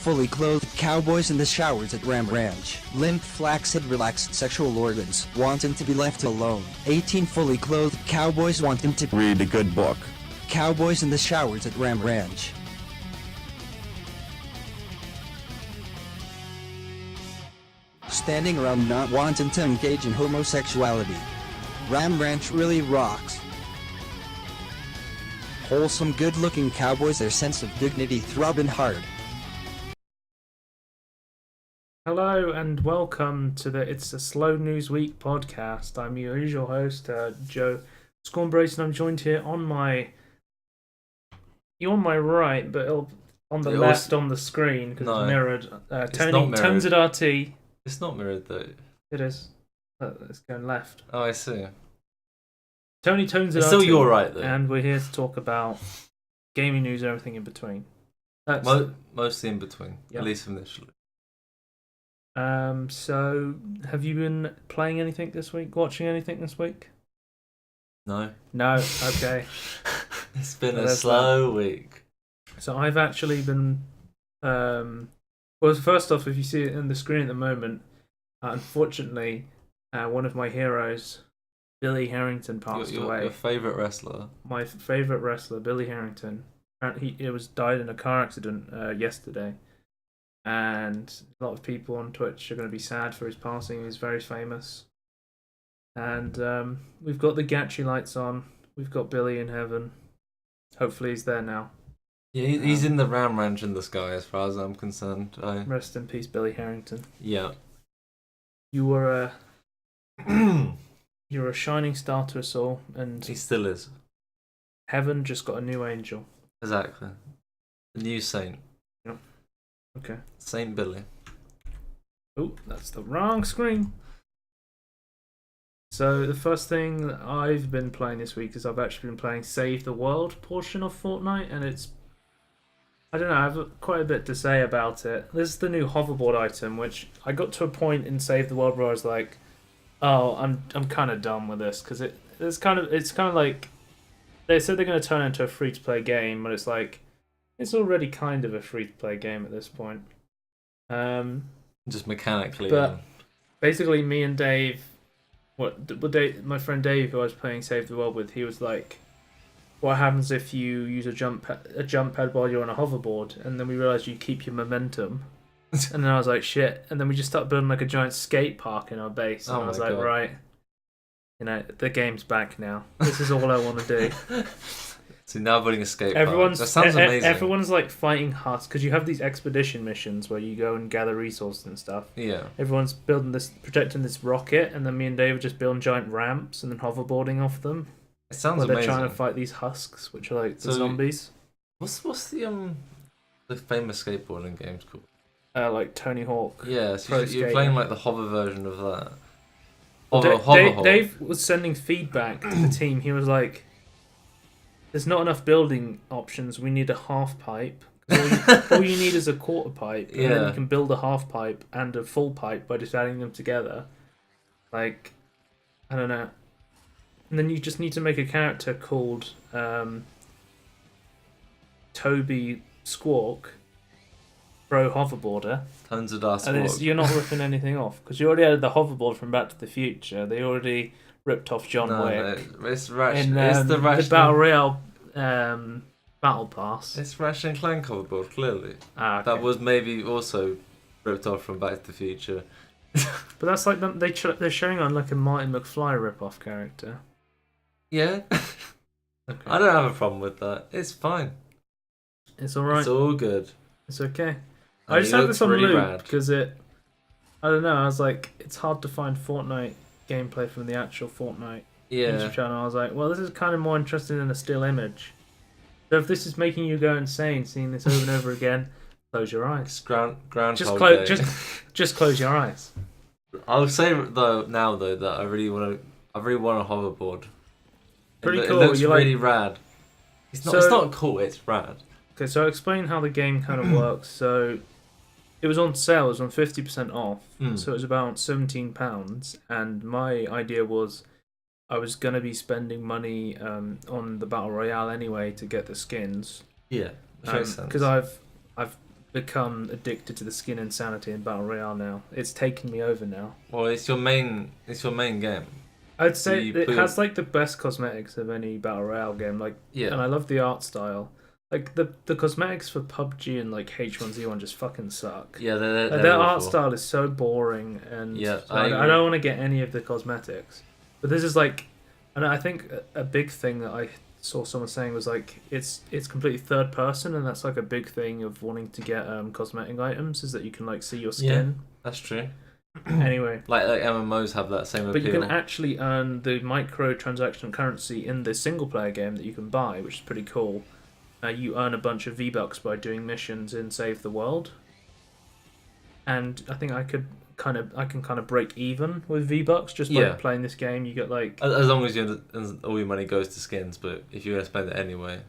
fully clothed cowboys in the showers at Ram Ranch. Limp, flaccid, relaxed sexual organs, wanting to be left alone. 18 fully clothed cowboys wanting to read a good book. Cowboys in the showers at Ram Ranch. Standing around not wanting to engage in homosexuality. Ram Ranch really rocks. Wholesome, good-looking cowboys, their sense of dignity throbbing hard. Hello and welcome to the It's a Slow News Week podcast. I'm your usual host, Joe Scornbrace, and I'm joined here on my... You're on my right, but on the left on the screen, because it's mirrored. Tony Tones at RT. It's not mirrored though. It is. It's going left. Oh, I see. Tony Tones at It's RT. still your right though. And we're here to talk about gaming news, everything in between. Mostly in between, Yep. at least initially. So, have you been playing anything this week? Watching anything this week? No. No? Okay. It's been a slow week. So I've actually been... well, first off, if you see it on the screen at the moment, unfortunately, one of my heroes, Billy Herrington, passed away. Your favourite wrestler. My favourite wrestler, Billy Herrington. He died in a car accident yesterday. And a lot of people on Twitch are going to be sad for his passing. He's very famous. And we've got the Gatchy lights on. We've got Billy in heaven. Hopefully he's there now. Yeah, he's in the Ram Ranch in the sky as far as I'm concerned. Rest in peace, Billy Herrington. Yeah. You were you're a shining star to us all, and He still is. heaven just got a new angel. Exactly. The new saint. Okay. Saint Billy. Oh, that's the wrong screen. So the first thing that I've been playing this week is I've actually been playing Save the World portion of Fortnite, and it's... I don't know, I have quite a bit to say about it. This is the new hoverboard item, which I got to a point in Save the World where I was like, oh, I'm kind of done with this, because it's kind of like... They said they're going to turn it into a free-to-play game, but it's like... It's already kind of a free-to-play game at this point. Just mechanically. But basically, me and Dave, my friend Dave, who I was playing Save the World with, he was like, "What happens if you use a jump pad while you're on a hoverboard?" And then we realised you keep your momentum. And then I was like, "Shit!" And then we just started building like a giant skate park in our base. And I was like, God. "Right, the game's back now. This is all I want to do." So now building a skate park. That sounds amazing. Everyone's like fighting husks because you have these expedition missions where you go and gather resources and stuff. Yeah. Everyone's protecting this rocket, and then me and Dave are just building giant ramps and then hoverboarding off them. It sounds where amazing. They're trying to fight these husks, which are like the zombies. What's the famous skateboarding games called? Like Tony Hawk. Yeah, so you're playing like the hover version of that. Dave was sending feedback to the team. He was like, "There's not enough building options. We need a half pipe. All you need is a quarter pipe, and then you can build a half pipe and a full pipe by just adding them together. Like, I don't know. And then you just need to make a character called Toby Squawk, Pro Hoverboarder. Tons of dust. And you're not ripping anything off because you already had the hoverboard from Back to the Future. They already ripped off John Wick. No, it's Ratchet. It's the Battle Royale Battle Pass. It's Ratchet and Clank hoverboard, clearly. Okay. That was maybe also ripped off from Back to the Future. But that's like they're showing on like a Marty McFly rip-off character. Yeah. Okay. I don't have a problem with that. It's fine. It's alright. It's all good. It's okay. I just had this on loop because I don't know, I was like, it's hard to find Fortnite gameplay from the actual Fortnite YouTube channel. I was like, well, this is kind of more interesting than a still image. So if this is making you go insane seeing this over and over again, close your eyes. It's Groundhog Day. Just close your eyes. I'll say though that I really want a hoverboard. Pretty cool. It looks really rad. It's not cool. It's rad. Okay, so I'll explain how the game kind of works. So it was on sale. It was on 50% off. So it was about £17. And my idea was I was going to be spending money on the Battle Royale anyway to get the skins. Yeah, which makes sense. Because I've become addicted to the skin insanity in Battle Royale now. It's taken me over now. Well, it's your main game. I'd say it has like the best cosmetics of any Battle Royale game. Like, Yeah. and I love the art style. Like the cosmetics for PUBG and like H1Z1 just fucking suck. Yeah, Like, they're their art awful. style is so boring, and Yeah, so I I agree. don't want to get any of the cosmetics. But this is like, and I think a big thing that I saw someone saying was like it's completely third person, and that's like a big thing of wanting to get cosmetic items is that you can like see your skin. That's true. Anyway, Like MMOs have that same but appeal. you can actually earn the microtransaction currency in the single player game that you can buy, which is pretty cool. You earn a bunch of V-Bucks by doing missions in Save the World, and I think I can kind of break even with V-Bucks just by playing this game. You get like As long as all your money goes to skins, but if you're gonna spend it anyway,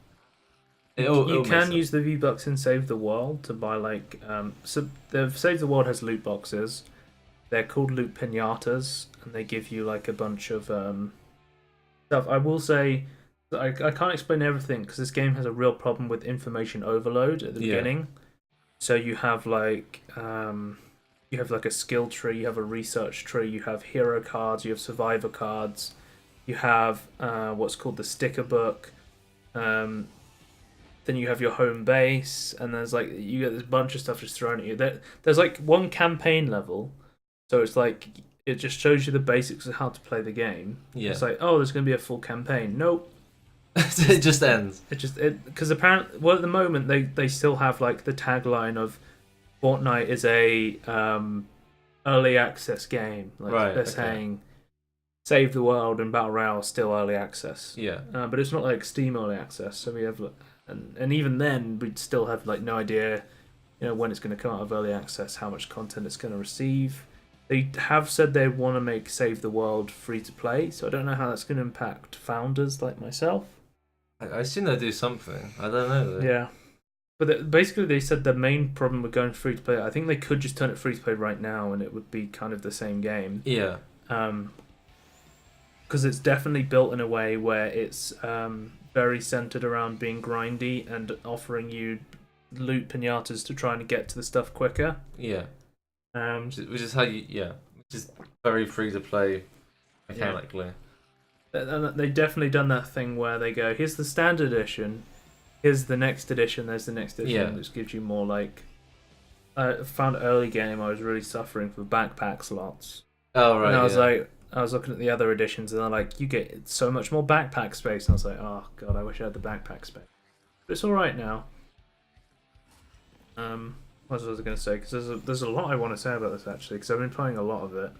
you can use the V-Bucks in Save the World to buy like so the Save the World has loot boxes. They're called loot pinatas, and they give you like a bunch of stuff. I will say I can't explain everything because this game has a real problem with information overload at the beginning. So you have like a skill tree, you have a research tree, you have hero cards, you have survivor cards, you have what's called the sticker book. Then you have your home base, and there's like you get this bunch of stuff just thrown at you. There's like one campaign level, so it's like it just shows you the basics of how to play the game. Yeah. It's like, oh, there's going to be a full campaign. Nope. It just ends. Because apparently, well, at the moment they still have like the tagline of Fortnite is a early access game. Like they're saying, Save the World and Battle Royale are still early access. Yeah. But it's not like Steam early access. So we have, and even then we'd still have like no idea, when it's going to come out of early access, how much content it's going to receive. They have said they want to make Save the World free to play, so I don't know how that's going to impact founders like myself. I assume they'll do something. I don't know. Yeah. But basically they said the main problem with going free to play, I think they could just turn it free to play right now and it would be kind of the same game. Yeah. Because it's definitely built in a way where it's very centered around being grindy and offering you loot pinatas to try and get to the stuff quicker. Yeah. Which is how which is very free to play mechanically. Yeah. And they've definitely done that thing where they go, here's the standard edition, here's the next edition, there's the next edition, which gives you more like... I found early game I was really suffering for backpack slots. Oh, right, and I was looking at the other editions and they're like, you get so much more backpack space. And I was like, oh god, I wish I had the backpack space. But it's alright now. What was I going to say? Because there's a lot I want to say about this actually, because I've been playing a lot of it.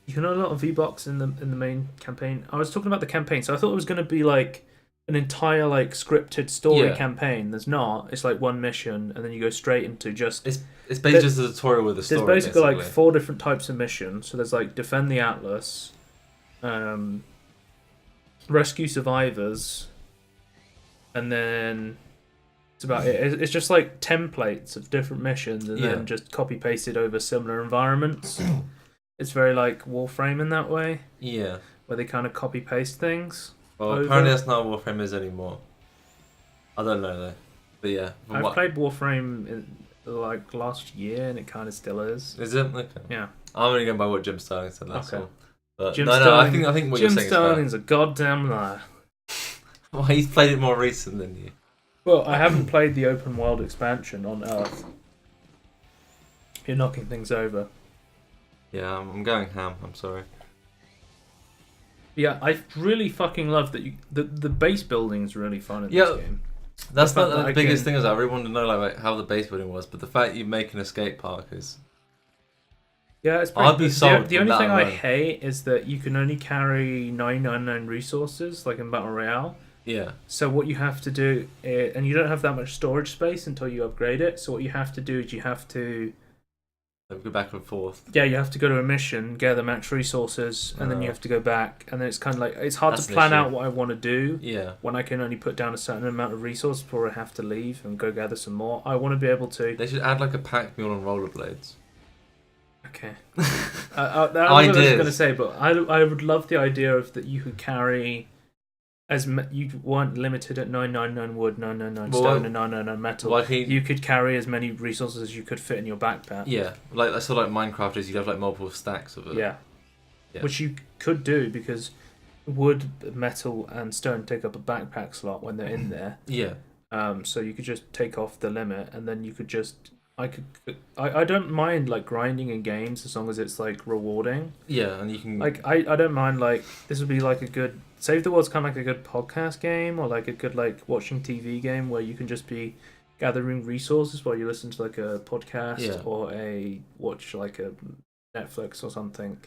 You can earn a lot of V-Bucks in the main campaign. I was talking about the campaign, so I thought it was going to be like an entire like scripted story campaign. There's not. It's like one mission, and then you go straight into just. It's basically just a tutorial with a story. There's basically like 4 different types of missions. So there's like defend the Atlas, rescue survivors, and then it's about it. It's just like templates of different missions, and then just copy pasted over similar environments. It's very like Warframe in that way. Yeah. Where they kind of copy paste things. Well, apparently that's not what Warframe is anymore. I don't know though. But yeah. I've played Warframe in like last year and it kind of still is. Is it? Okay. Yeah. I'm only going by what Jim Sterling said, that's all. But Jim I think what Jim you're saying is Sterling's a goddamn liar. Well, he's played it more recent than you. Well, I haven't played the open world expansion on Earth. You're knocking things over. Yeah, I'm going ham. I'm sorry. Yeah, I really fucking love that the base building is really fun in this game. That's not the biggest thing. Is I really wanted to know like how the base building was, but the fact you make an escape park is. Yeah, it's pretty. I'd be sold. The only thing I hate is that you can only carry 999 resources, like in Battle Royale. Yeah. So what you have to do, and you don't have that much storage space until you upgrade it. So what you have to do is you have to go back and forth. Yeah, you have to go to a mission, gather max resources, and then you have to go back. And then it's kind of like it's hard to plan out what I want to do. Yeah. When I can only put down a certain amount of resources before I have to leave and go gather some more. I want to be able to. They should add like a pack mule on rollerblades. Okay. That was what I was going to say, but I would love the idea of that you could carry you weren't limited at 999 wood, 999 Well, stone, and 999 metal. Why can't You could carry as many resources as you could fit in your backpack. Yeah, like that's sort of like Minecraft is. You'd have like multiple stacks of it. Yeah. Yeah. Which you could do because wood, metal, and stone take up a backpack slot when they're in there. Yeah. So you could just take off the limit, and then you could just. I don't mind like grinding in games as long as it's like rewarding. Yeah, and you can Like I don't mind like this would be like a good Save the World's kind of like a good podcast game or like a good like watching TV game where you can just be gathering resources while you listen to like a podcast or watch like a Netflix or something.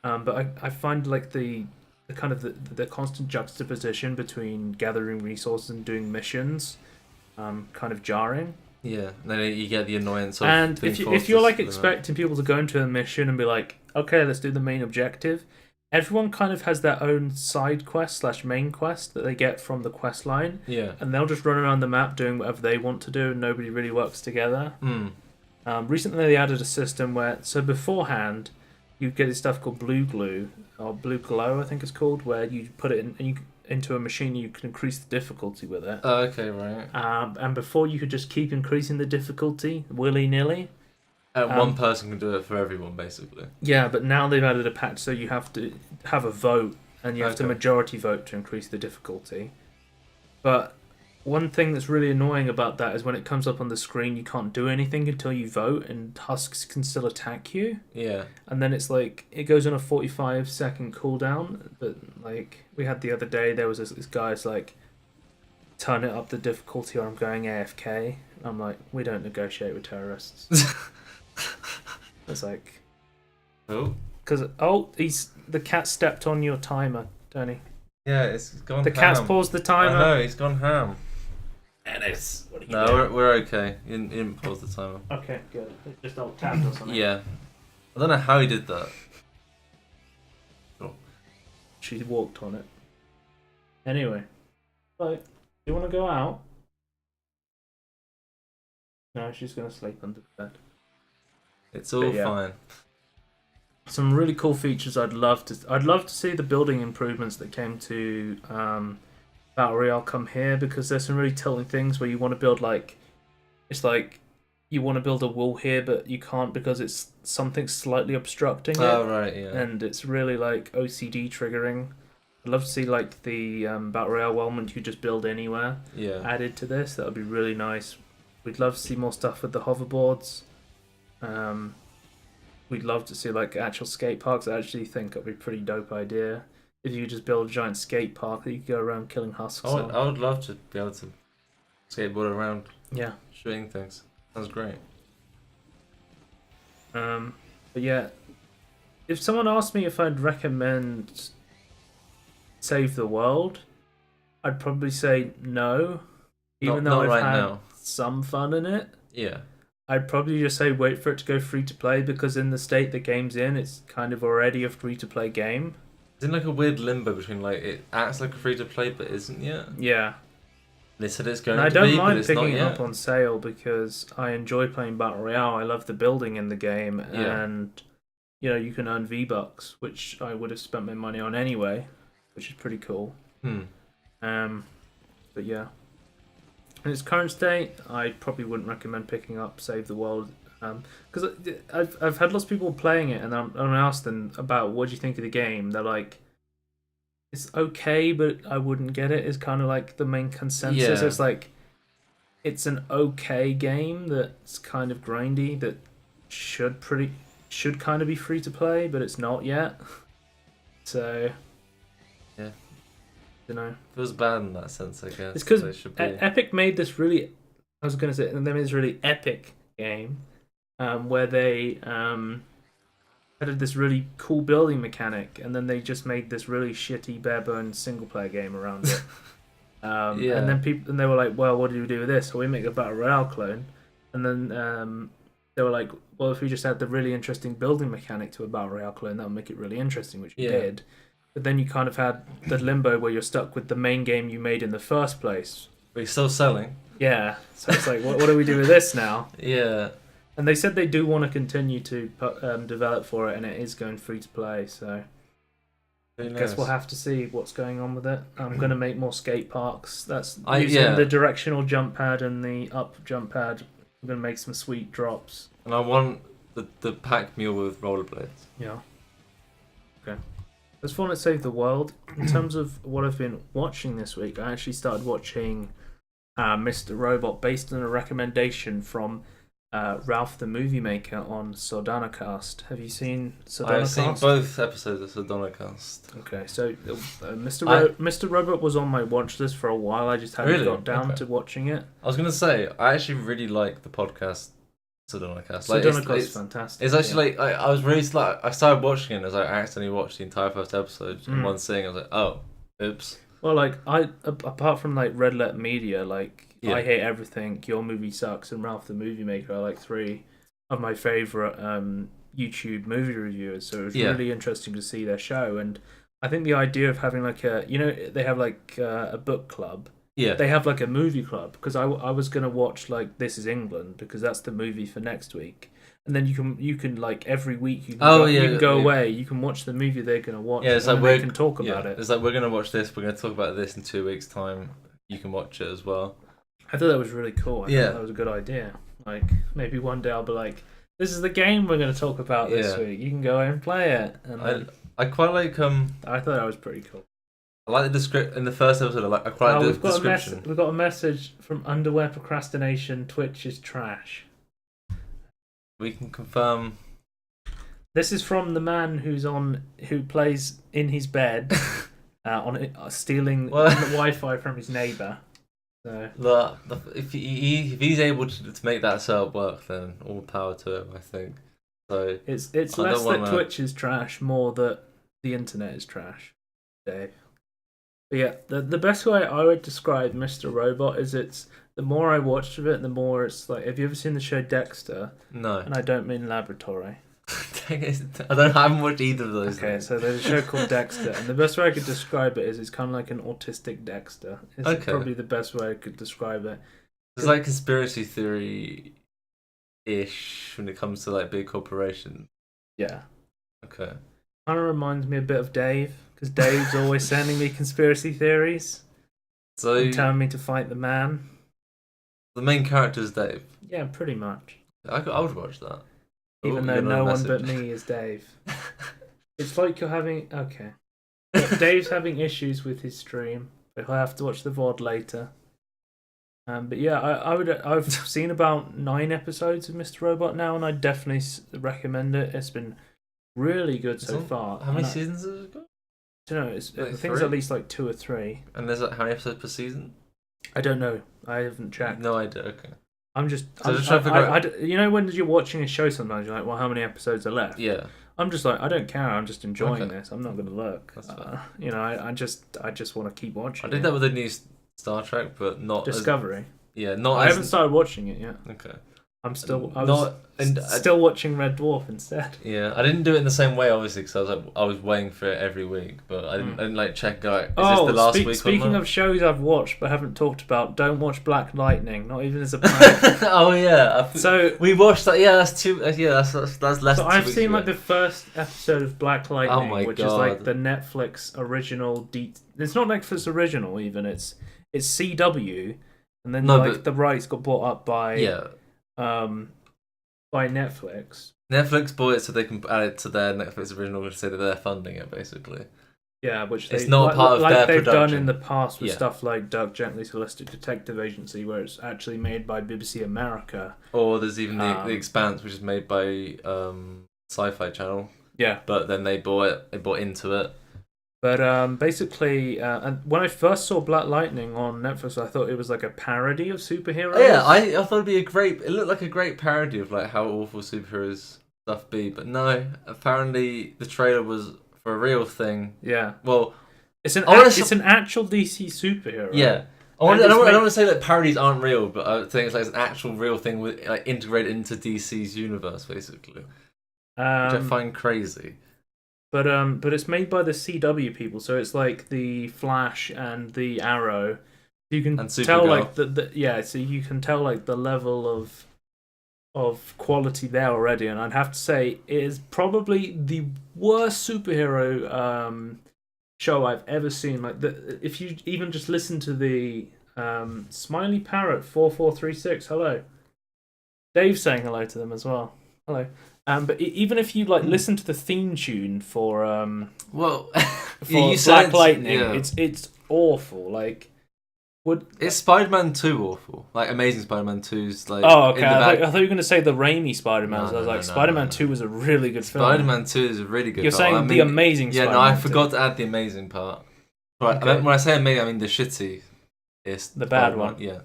But I find like the kind of the constant juxtaposition between gathering resources and doing missions kind of jarring. Yeah, and then you get the annoyance of and being if you're like expecting people to go into a mission and be like, okay, let's do the main objective, everyone kind of has their own side quest / main quest that they get from the quest line. Yeah. And they'll just run around the map doing whatever they want to do and nobody really works together. Recently they added a system where, so beforehand, you get this stuff called blue glue, or blue glow I think it's called, where you put it into a machine and you can increase the difficulty with it. Oh, okay, right. And before you could just keep increasing the difficulty willy-nilly. One person can do it for everyone, basically. Yeah, but now they've added a patch so you have to have a vote and you have to majority vote to increase the difficulty. But one thing that's really annoying about that is when it comes up on the screen you can't do anything until you vote and husks can still attack you. Yeah. And then it's like, it goes on a 45-second cooldown, but like we had the other day, there was this guy's like, turn it up the difficulty or I'm going AFK. I'm like, we don't negotiate with terrorists. It's like, oh, because the cat stepped on your timer, don't he? Yeah, it's gone. The cat's paused the timer. I know, he's gone ham. Dennis, No, we're okay. He didn't pause the timer. Okay, good. It just all tapped or something. Yeah, I don't know how he did that. She walked on it. Anyway, do you want to go out? No, she's gonna sleep under the bed. It's all fine. Some really cool features I'd love to see the building improvements that came to Battle Royale come here, because there's some really tilting things where you want to build it's like you want to build a wall here but you can't because it's something slightly obstructing it. Oh right, yeah. And it's really like OCD triggering. I'd love to see like the Battle Royale element you just build anywhere added to this. That would be really nice. We'd love to see more stuff with the hoverboards. We'd love to see like actual skate parks. I actually think that'd be a pretty dope idea. If you just build a giant skate park that you could go around killing husks. I would love to be able to skateboard around. Yeah. Shooting things. Sounds great. But yeah, if someone asked me if I'd recommend Save the World, I'd probably say no. Even though I've had some fun in it. Yeah. I'd probably just say wait for it to go free to play, because in the state the game's in, it's kind of already a free to play game. It's in like a weird limbo between like it acts like a free to play but isn't yet. Yeah. They said it's going and to I don't be, but mind it's not picking it yet. up on sale because I enjoy playing Battle Royale. I love the building in the game, and you can earn V-Bucks, which I would have spent my money on anyway, which is pretty cool. But yeah. In its current state, I probably wouldn't recommend picking up Save the World, because I've had lots of people playing it, and I asked them about what do you think of the game. They're like, it's okay, but I wouldn't get it. Is kind of like the main consensus. Yeah. It's like, it's an okay game that's kind of grindy, that should kind of be free to play, but it's not yet. So yeah. Know. Feels bad in that sense, I guess. It's because Epic made this really, I was going to say, they made this really epic game where they added this really cool building mechanic, and then they just made this really shitty bare bones single player game around it. And then they were like, well, what do we do with this? Well, we make a Battle Royale clone. And then they were like, well, if we just add the really interesting building mechanic to a Battle Royale clone, that would make it really interesting, which we did. But then you kind of had the limbo where you're stuck with the main game you made in the first place. But you're still selling. Yeah. So it's like, what do we do with this now? Yeah. And they said they do want to continue to develop for it, and it is going free to play. So Guess we'll have to see what's going on with it. I'm going to make more skate parks. That's Yeah. using the directional jump pad and the up jump pad. I'm going to make some sweet drops. And I want the pack mule with rollerblades. Yeah. Okay. As for Fortnite Save the World, in terms of what I've been watching this week, I actually started watching Mr. Robot based on a recommendation from Ralph the Movie Maker on Sardanacast. Have you seen Sardanacast? I've seen both episodes of Sardanacast. Okay, so Mr. Robot was on my watch list for a while. I just hadn't Really? got down to watching it. I was gonna say I actually really like the podcast Sardanacast. Like, Sardanacast is fantastic. It's actually like I was really like I started watching it as I accidentally watched the entire first episode in one sitting. I was like, oh, oops. Well, like apart from like Red Letter Media, like I Hate Everything, Your Movie Sucks, and Ralph the Movie Maker are like three of my favorite YouTube movie reviewers. So it was really interesting to see their show, and I think the idea of having like they have like a book club. Yeah. They have like a movie club, because I was gonna watch like This Is England, because that's the movie for next week. And then you can like every week you can go away. You can watch the movie they're gonna watch. Yeah, it's like we can talk about it. It's like we're gonna watch this. We're gonna talk about this in 2 weeks' time. You can watch it as well. I thought that was really cool. I thought that was a good idea. Like maybe one day I'll be like, this is the game we're gonna talk about this week. You can go and play it. And I quite like I thought that was pretty cool. I like the description in the first episode. I quite like the description. We've got a message from Underwear Procrastination. Twitch is trash. We can confirm. This is from the man who plays in his bed, stealing the Wi-Fi from his neighbour. So if he's able to make that setup work, then all power to him. I think. So it's less that Twitch is trash, more that the internet is trash, Dave. But yeah, the best way I would describe Mr. Robot is the more I watched of it, the more it's like, have you ever seen the show Dexter? No. And I don't mean Laboratory. I haven't watched either of those. Okay, so there's a show called Dexter, and the best way I could describe it is it's kind of like an autistic Dexter. It's probably the best way I could describe it. It's like conspiracy theory-ish when it comes to like big corporations. Yeah. Okay. Kind of reminds me a bit of Dave, because Dave's always sending me conspiracy theories. And telling me to fight the man. The main character is Dave. Yeah, pretty much. I would watch that. Even though no one but me is Dave. It's like you're having... Okay. Dave's having issues with his stream, but he'll have to watch the VOD later. But yeah, I've seen about 9 episodes of Mr. Robot now, and I definitely recommend it. It's been really good so far. How many seasons has it got? I don't know. I think it's at least like 2 or 3. And there's like how many episodes per season? I don't know. I haven't checked. No idea. Okay. I'm just trying to figure out. You know, when you're watching a show, sometimes you're like, "Well, how many episodes are left?" Yeah. I'm just like, I don't care. I'm just enjoying this. I'm not going to look. You know, I just want to keep watching. I did that with the new Star Trek, but not Discovery. I haven't started watching it yet. Okay. I'm still still watching Red Dwarf instead. Yeah, I didn't do it in the same way, obviously, because I was waiting for it every week, but I didn't like check out. Is this the last week? Speaking of shows I've watched but haven't talked about, don't watch Black Lightning. Not even as a prank. Oh yeah. So we watched that. Yeah, that's two. Yeah, that's less. So I've seen like the first episode of Black Lightning, which is like the Netflix original. It's not Netflix original even. It's CW, and then the rights got bought up by by Netflix. Netflix bought it so they can add it to their Netflix original, which say that they're funding it basically. Yeah, which it's not part of their they've production. done in the past with stuff like Doug Gently Holistic Detective Agency, where it's actually made by BBC America. Or there's even the Expanse, which is made by Sci-Fi Channel. Yeah, but then they bought into it. But basically, and when I first saw Black Lightning on Netflix, I thought it was like a parody of superheroes. Yeah, I thought it'd be it looked like a great parody of like how awful superheroes stuff be, but no, apparently the trailer was for a real thing. Yeah. Well, it's an actual DC superhero. Yeah. I don't want to say that parodies aren't real, but I think it's like an actual real thing with like integrated into DC's universe, basically, which I find crazy. But it's made by the CW people, so it's like the Flash and the Arrow. You can tell like so you can tell like the level of quality there already, and I'd have to say it is probably the worst superhero show I've ever seen. Like if you even just listen to the Smiley Parrot 4436, hello. Dave's saying hello to them as well. Hello. But even if you like listen to the theme tune for for Black Lightning, it's awful. Like, it's Spider-Man 2 awful? Like Amazing Spider-Man 2's like. Oh, okay. I thought you were going to say the Raimi Spider-Man. No, I was like, Spider-Man 2 was a really good film. Spider-Man 2 is a really good. You're saying the Amazing Spider-Man. Yeah, no, I forgot to add the amazing part. Right, Okay. when I say amazing, I mean the shitty. The bad one. Yeah.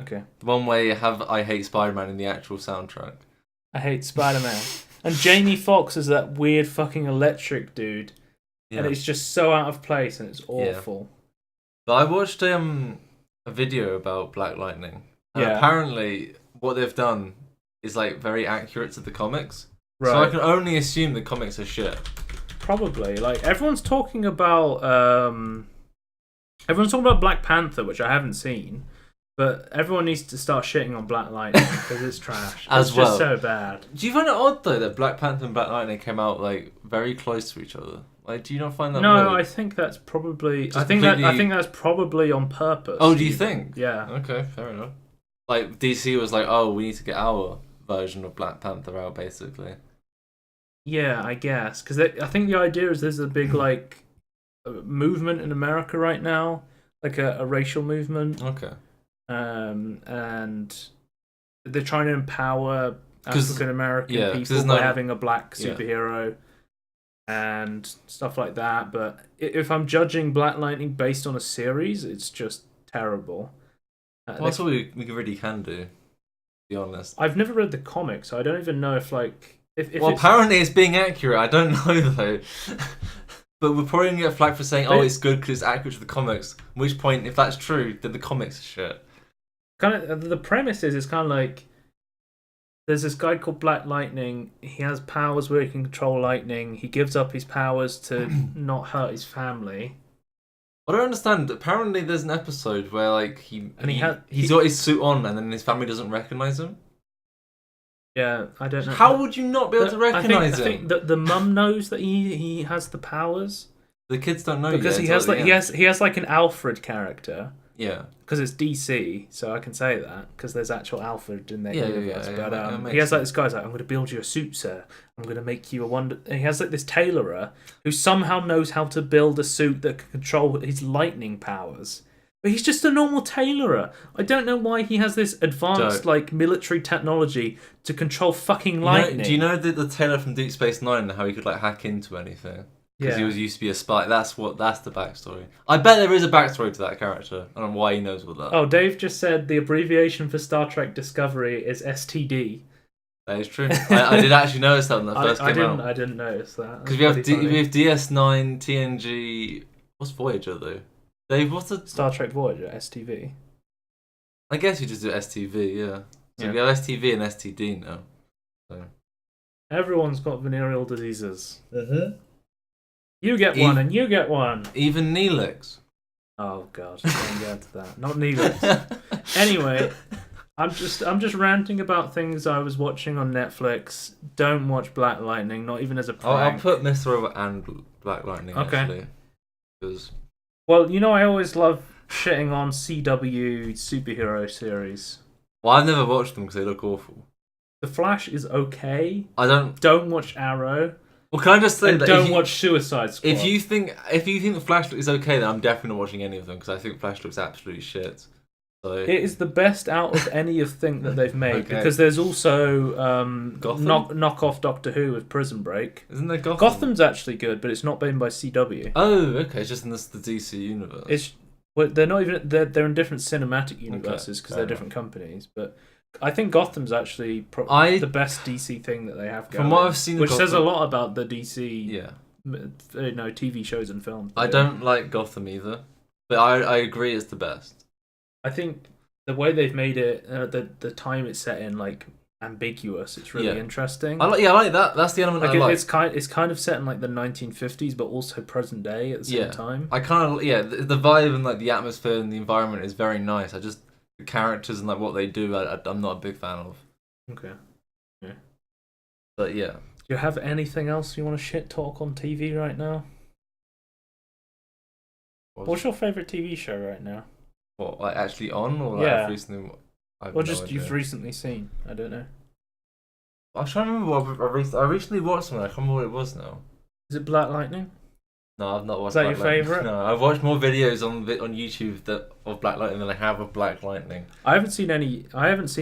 Okay. The one where you have I Hate Spider-Man in the actual soundtrack. I hate Spider-Man. And Jamie Foxx is that weird fucking electric dude. Yeah. And it's just so out of place and it's awful. Yeah. But I watched a video about Black Lightning. And apparently what they've done is like very accurate to the comics. Right. So I can only assume the comics are shit. Probably. Like everyone's talking about Black Panther, which I haven't seen. But everyone needs to start shitting on Black Lightning because it's trash. It's just so bad. Do you find it odd though that Black Panther and Black Lightning came out like very close to each other? Like, do you not find that? No, weird? I think that's probably. I think that's probably on purpose. Oh, do you think? Yeah. Okay, fair enough. Like DC was like, oh, we need to get our version of Black Panther out, basically. Yeah, I guess because I think the idea is there's a big like movement in America right now, like a racial movement. Okay. And they're trying to empower African American people by having a black superhero and stuff like that. But if I'm judging Black Lightning based on a series, it's just terrible. That's all we really can do, to be honest. I've never read the comics, so I don't even know if like... apparently it's being accurate. I don't know, though. But we're probably going to get flagged for saying, it's good because it's accurate to the comics. At which point, if that's true, then the comics are shit. Kind of the premise is it's kind of like there's this guy called Black Lightning. He has powers where he can control lightning. He gives up his powers to not hurt his family. I don't understand. Apparently, there's an episode where like he's got his suit on and then his family doesn't recognize him. Yeah, I don't know. How would you not be able to recognize him? I think that the mum knows that he has the powers. The kids don't know because yet, he has like an Alfred character. Yeah, because it's DC, so I can say that because there's actual Alfred in their universe. Yeah, but he has like this guy's like, I'm going to build you a suit, sir. I'm going to make you a wonder. And he has like this tailorer who somehow knows how to build a suit that can control his lightning powers. But he's just a normal tailorer. I don't know why he has this advanced like military technology to control fucking lightning. Do you know the tailor from Deep Space Nine and how he could like hack into anything? Because he used to be a spy. That's the backstory. I bet there is a backstory to that character. I don't know why he knows all that. Oh, Dave just said the abbreviation for Star Trek Discovery is STD. That is true. I did actually notice that when that first came out. I didn't notice that. Because we have DS9, TNG. What's Voyager though? Dave, what's the Star Trek Voyager? STV. I guess you just do STV, yeah. So we have STV and STD now. So. Everyone's got venereal diseases. You get one and you get one. Even Neelix. Oh god, don't get into that. Not Neelix. Anyway, I'm just ranting about things I was watching on Netflix. Don't watch Black Lightning, not even as a prank. I'll put Mr. Robot and Black Lightning actually. Well, you know I always love shitting on CW superhero series. Well, I've never watched them because they look awful. The Flash is okay. Don't watch Arrow. Well, can I just say that don't watch Suicide Squad? If you think the Flash is okay, then I'm definitely not watching any of them because I think Flash looks absolutely shit. So it is the best out of any of thing that they've made because there's also knockoff Doctor Who with Prison Break. Isn't there Gotham? Gotham's actually good, but it's not made by CW. Oh, okay, it's just in the DC universe. They're not even they're in different cinematic universes because they're different companies, but. I think Gotham's actually the best DC thing that they have going. From what I've seen, which says a lot about the DC, TV shows and films. I don't like Gotham either, but I agree it's the best. I think the way they've made it, the time it's set in, like ambiguous. It's really interesting. I like that. That's the element I like. It's kind of set in like the 1950s, but also present day at the same time. I kind of the vibe and like the atmosphere and the environment is very nice. I just. The characters and like what they do, I'm not a big fan of. Okay. Yeah. But yeah. Do you have anything else you want to shit talk on TV right now? What's your favourite TV show right now? What, like actually on or like Yeah. I've recently? Or just you've recently seen? I don't know. I was trying to remember what I recently watched something. I can't remember what it was now. Is it Black Lightning? No, I've not watched. Is that Black your Lightning. favourite? No, I've watched more videos on YouTube of Black Lightning than I have of Black Lightning. I haven't seen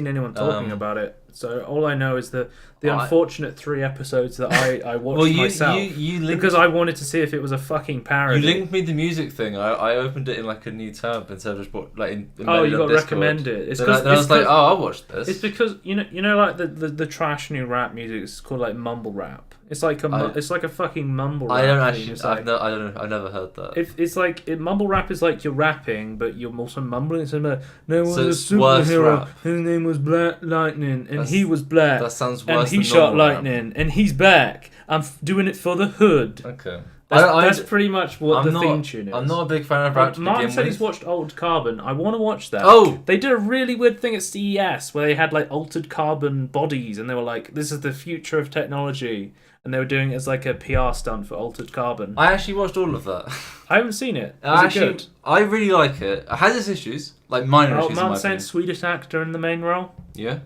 anyone talking about it. So all I know is the unfortunate 3 episodes that I watched myself. You linked, because I wanted to see if it was a fucking parody. You linked me the music thing. I opened it in like a new tab instead of just like in you got recommended. It's because I was like, I'll watch this. It's because you know like the trash new rap music is called like mumble rap. It's like a fucking mumble rap. I don't actually. I don't know. I've never heard that. It's like mumble rap is like you're rapping, but you're also mumbling. It's no one was a worse superhero. rap. His name was Black Lightning, and he was black. That sounds worse. And he shot lightning, and he's back. I'm doing it for the hood. Okay. That's pretty much what the theme tune is. I'm not a big fan of rap to Martin begin said with. he's watched Altered Carbon. I want to watch that. Oh! They did a really weird thing at CES where they had like Altered Carbon bodies, and they were like, this is the future of technology. And they were doing it as like a PR stunt for Altered Carbon. I actually watched all of that. I haven't seen it. Is it good? I really like it. It has its issues, like minor issues. Martin saying Swedish actor in the main role. Yeah.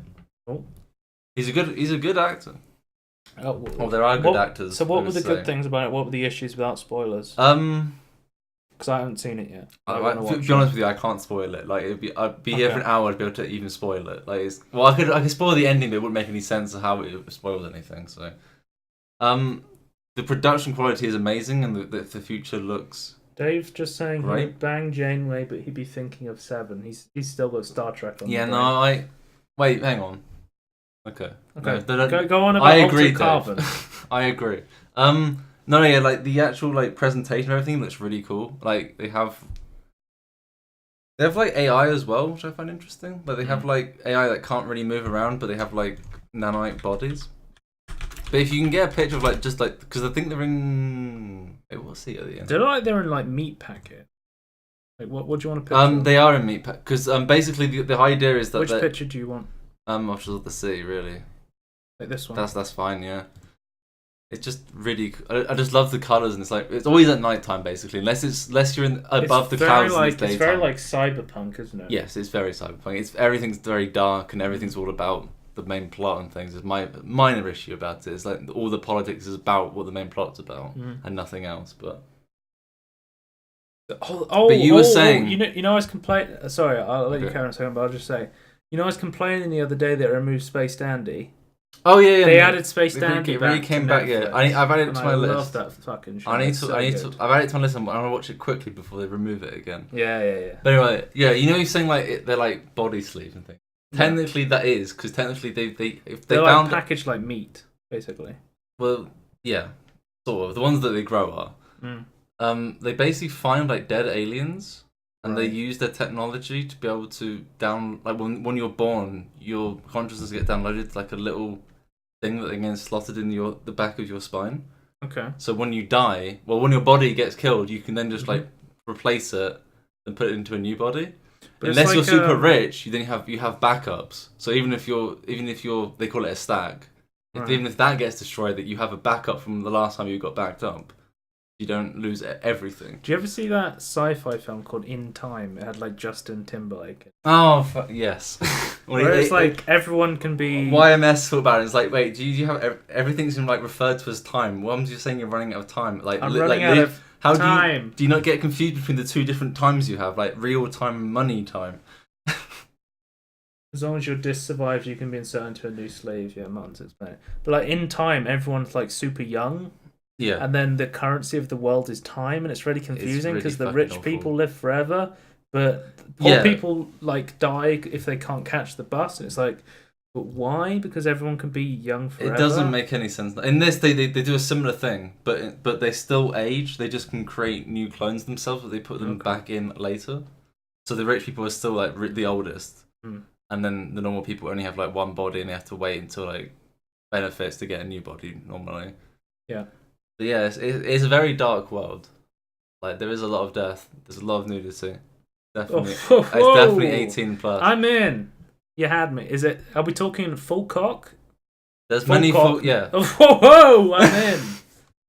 Oh. He's a good actor. Well, there are good actors. So what were the good things about it? What were the issues without spoilers? Because I haven't seen it yet. To be honest with you, I can't spoil it. Like I'd be here for an hour to be able to even spoil it. Like, I could spoil the ending, but it wouldn't make any sense of how it spoiled anything. So, the production quality is amazing, and the future looks. Dave's just saying great. he'd bang Janeway, but he'd be thinking of Seven. He's still got Star Trek on. Yeah, the no, wait, hang on. Okay. No, go on about I agree, Carbon. I agree. No, yeah, like the actual like presentation and everything looks really cool. Like they have like AI as well, which I find interesting. But they have like AI that can't really move around, but they have like nanite bodies. But if you can get a picture of like just like because I think they're in. We'll see at the end. They look like they're in like meat packet. Like what do you want to picture? They are in meat packet because basically the idea is that which picture do you want? Of the sea, really. Like this one. That's fine, yeah. It's just really. I just love the colors, and it's always at night time basically, unless you're above the clouds. It's very like cyberpunk, isn't it? Yes, it's very cyberpunk. Everything's very dark, and everything's all about the main plot and things. Is my minor issue about it. It's like all the politics is about what the main plot's about, and nothing else. But. But you were saying you know I was complaining. Sorry, I'll let you carry on a second, but I'll just say, I was complaining the other day that they removed Space Dandy. Oh yeah, they added Space Dandy. It really came back. Yeah, I've added it to my list. I love that fucking show. I've added it to my list. I'm gonna watch it quickly before they remove it again. Yeah. But anyway, yeah, you're saying like they're like body sleeves and things. Technically, that is because technically they're like packaged like meat, basically. Well, yeah, sort of. The ones that they grow are. They basically find like dead aliens. And they use their technology to be able to when you're born, your consciousness gets downloaded to like a little thing that then gets slotted in the back of your spine. Okay. So when you die, when your body gets killed, you can then just like replace it and put it into a new body. But unless you're super rich, you have backups. So even if you're they call it a stack. Even if that gets destroyed, that you have a backup from the last time you got backed up. You don't lose everything. Do you ever see that sci-fi film called In Time? It had like Justin Timberlake. Oh, yes. Where it's like everyone can be. YMS thought about it. It's like, wait, do you have everything's like referred to as time? What you're saying you're running out of time? Like, I'm running out of time. Do you not get confused between the two different times you have, like real time and money time? As long as your disc survives, you can be inserted into a new sleeve. Yeah, Martin's explained. But like In Time, everyone's like super young. Yeah. And then the currency of the world is time, and it's really confusing because the rich people live forever, but poor people like die if they can't catch the bus. And it's like, but why? Because everyone can be young forever. It doesn't make any sense. In this, they do a similar thing, but they still age. They just can create new clones themselves, but they put them back in later. So the rich people are still like the oldest, and then the normal people only have like one body, and they have to wait until like benefits to get a new body normally. Yeah. But yeah, it's a very dark world. Like there is a lot of death. There's a lot of nudity. Definitely, it's definitely 18 plus. I'm in. You had me. Are we talking full cock? There's many full. Yeah. Whoa! I'm in.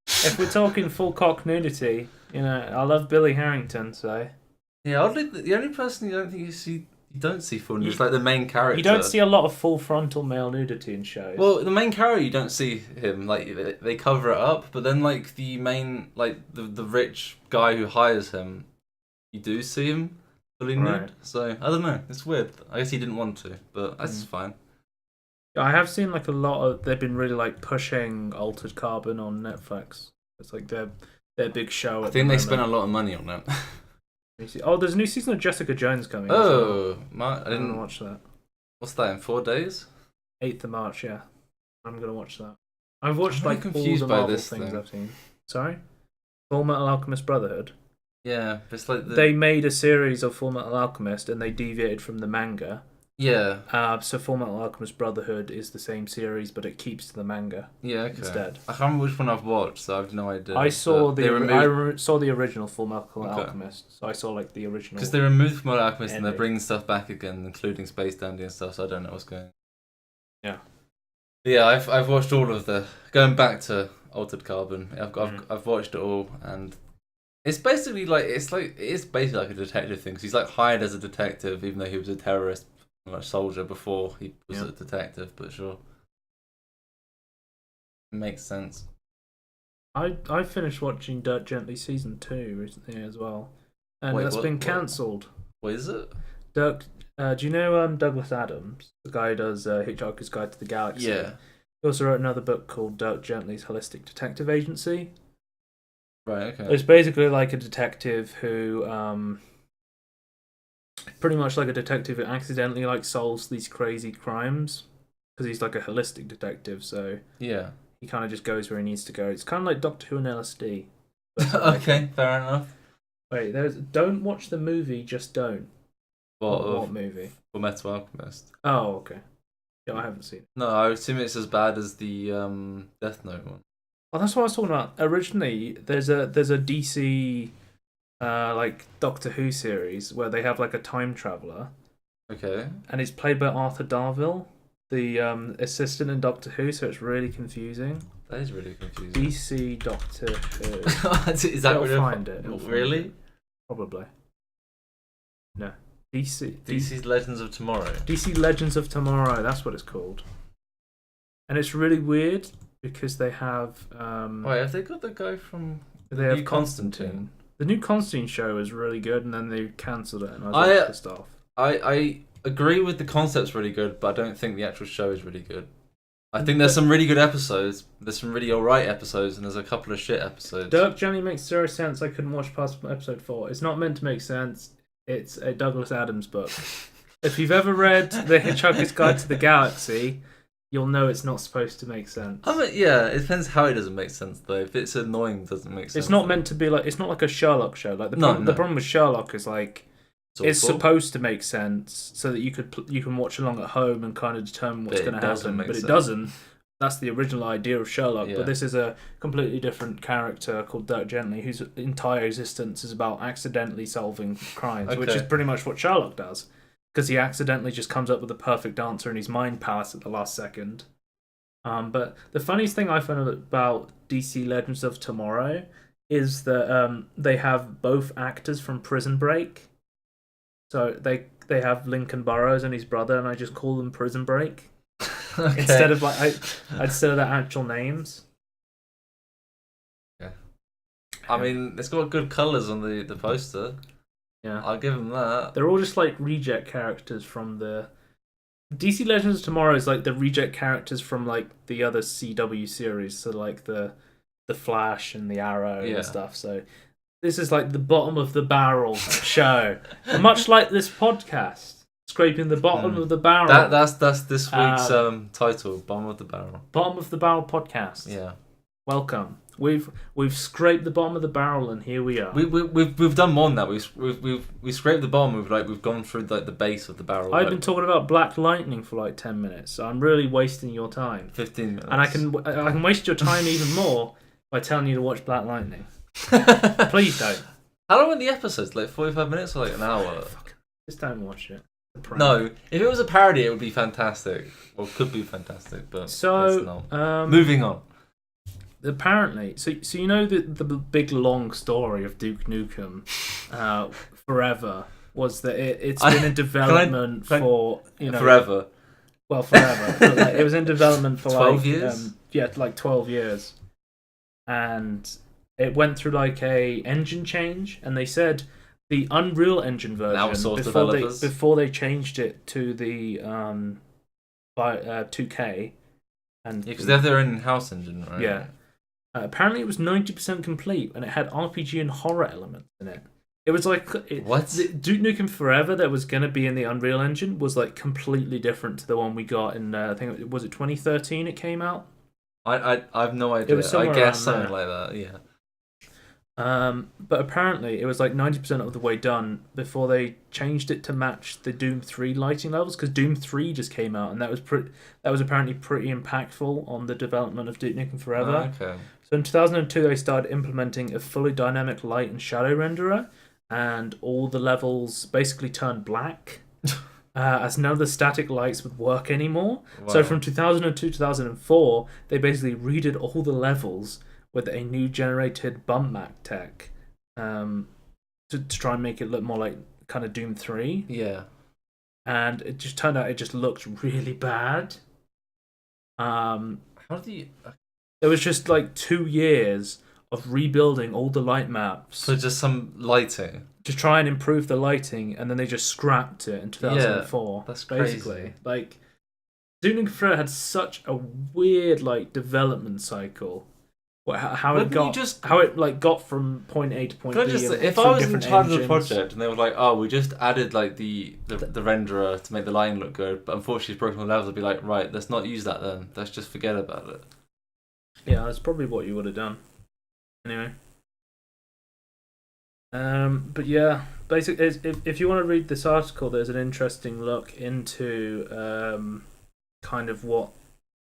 If we're talking full cock nudity, You know, I love Billy Herrington, so Yeah, oddly, the only person you don't see full nudity is like the main character. you don't see a lot of full frontal male nudity in shows. Well, the main character, you don't see him. Like they cover it up, but then like the main, like the rich guy who hires him, you do see him fully nude. Right. So I don't know. It's weird. I guess he didn't want to, but that's fine. I have seen like a lot of. They've been really like pushing Altered Carbon on Netflix. It's like their big show. I think they spent a lot of money on it. Oh, there's a new season of Jessica Jones coming. Oh, I didn't watch that. What's that in 4 days? 8th of March, yeah. I'm gonna watch that. I've watched really like confused all the by Marvel this things thing. I've seen. Sorry, Full Metal Alchemist Brotherhood. Yeah, it's like They made a series of Full Metal Alchemist and they deviated from the manga. Yeah. So Full Metal Alchemist Brotherhood is the same series, but it keeps to the manga. Yeah. Okay. Instead. I can't remember which one I've watched, so I've no idea. I saw saw the original Full Metal Okay. Alchemist, so I saw like the original. Because they removed Full Metal Alchemist and they're ending. bringing stuff back again, including Space Dandy and stuff. So I don't know what's going on. Yeah. Yeah, I've watched all of the going back to Altered Carbon. I've watched it all, and it's basically like it's basically like a detective thing. 'Cause he's like hired as a detective, even though he was a terrorist, like soldier before he was a detective. But sure, it makes sense. I finished watching Dirt Gently season 2 recently as well, and Wait, that's what- been what? cancelled. What is it? Do you know Douglas Adams, the guy who does Hitchhiker's Guide to the Galaxy? Yeah. He also wrote another book called Dirk Gently's Holistic Detective Agency. Right. Okay. It's basically like a detective who, pretty much like a detective who accidentally like solves these crazy crimes because he's like a holistic detective. So Yeah. he kind of just goes where he needs to go. It's kind of like Doctor Who and LSD. Okay. Fair enough. Wait, don't watch the movie. Just don't. What movie? Full Metal Alchemist. Oh, okay. Yeah, I haven't seen it. No, I assume it's as bad as the Death Note one. Oh, that's what I was talking about. Originally, there's a DC like Doctor Who series where they have like a time traveler, Okay. and it's played by Arthur Darvill, the assistant in Doctor Who. So it's really confusing. That is really confusing. DC Doctor Who. Is that It'll really find it. It'll find really? it. Probably. No. DC's Legends of Tomorrow. DC Legends of Tomorrow. That's what it's called. And it's really weird because they have. Wait, have they got the guy from They have New Constantine. The new Constantine show is really good, and then they cancelled it, and I was like, pissed off. I agree with the concept's really good, but I don't think the actual show is really good. I think there's some really good episodes, there's some really alright episodes, and there's a couple of shit episodes. Dirk Gently makes zero sense. I couldn't watch past episode 4. It's not meant to make sense. It's a Douglas Adams book. If you've ever read The Hitchhiker's Guide to the Galaxy, you'll know it's not supposed to make sense. Yeah, it depends how it doesn't make sense though. If it's annoying, it doesn't make sense. It's not meant to be like. It's not like a Sherlock show. Like the problem with Sherlock is like it's supposed to make sense so that you can watch along at home and kind of determine what's going to happen. But it doesn't. That's the original idea of Sherlock. Yeah. But this is a completely different character called Dirk Gently, whose entire existence is about accidentally solving crimes, which is pretty much what Sherlock does. Because he accidentally just comes up with the perfect answer in his mind palace at the last second. But the funniest thing I found about DC Legends of Tomorrow is that they have both actors from Prison Break. So they have Lincoln Burrows and his brother, and I just call them Prison Break. Okay. Instead of their actual names. Yeah. I mean, it's got good colours on the poster. Yeah, I'll give them that. They're all just like reject characters from the DC Legends of Tomorrow is like the reject characters from like the other CW series, so like the Flash and the Arrow and stuff. So this is like the bottom of the barrel show, and much like this podcast. Scraping the bottom of the barrel. That's this week's title, Bottom of the Barrel. Bottom of the Barrel podcast. Yeah. Welcome. We've scraped the bottom of the barrel, and here we are. We've done more than that. We've scraped the bottom. We've gone through like the base of the barrel. I've been talking about Black Lightning for like 10 minutes, so I'm really wasting your time. 15 minutes. And I can waste your time even more by telling you to watch Black Lightning. Please don't. How long are the episodes? Like 45 minutes or like an hour? Just don't watch it. No, if it was a parody, it would be fantastic. Or could be fantastic, but so it's not. Moving on. apparently, so you know the big long story of Duke Nukem, forever was that it's been in development for forever. Well, forever. But, like, it was in development for 12 years. Like 12 years, and it went through like a engine change, and they said the Unreal Engine version before they changed it to the 2K, and because they have their own in-house engine, right? Yeah. Apparently, it was 90% complete, and it had RPG and horror elements in it. It was like what? Duke Nukem Forever that was going to be in the Unreal Engine was like completely different to the one we got in. I think it was 2013. It came out. I have no idea. I guess something like that. Yeah. But apparently it was like 90% of the way done before they changed it to match the Doom 3 lighting levels, because Doom 3 just came out, and that was apparently pretty impactful on the development of Duke Nukem Forever. Okay. So in 2002 they started implementing a fully dynamic light and shadow renderer, and all the levels basically turned black. As none of the static lights would work anymore. Wow. So from 2002 to 2004, they basically redid all the levels with a new generated bump map tech, to try and make it look more like kind of Doom 3. Yeah. And it just turned out it just looked really bad. How do you... It was just like 2 years of rebuilding all the light maps. So just some lighting? To try and improve the lighting, and then they just scrapped it in 2004. Yeah, that's crazy. Basically. Like, Duke Nukem Forever had such a weird like development cycle. How it got from point A to point B. If I was in charge of the project and they were like, "Oh, we just added like the renderer to make the line look good, but unfortunately it's broken on levels," I'd be like, "Right, let's not use that then. Let's just forget about it." Yeah, that's probably what you would have done. Anyway. But yeah, basically, if you want to read this article, there's an interesting look into kind of what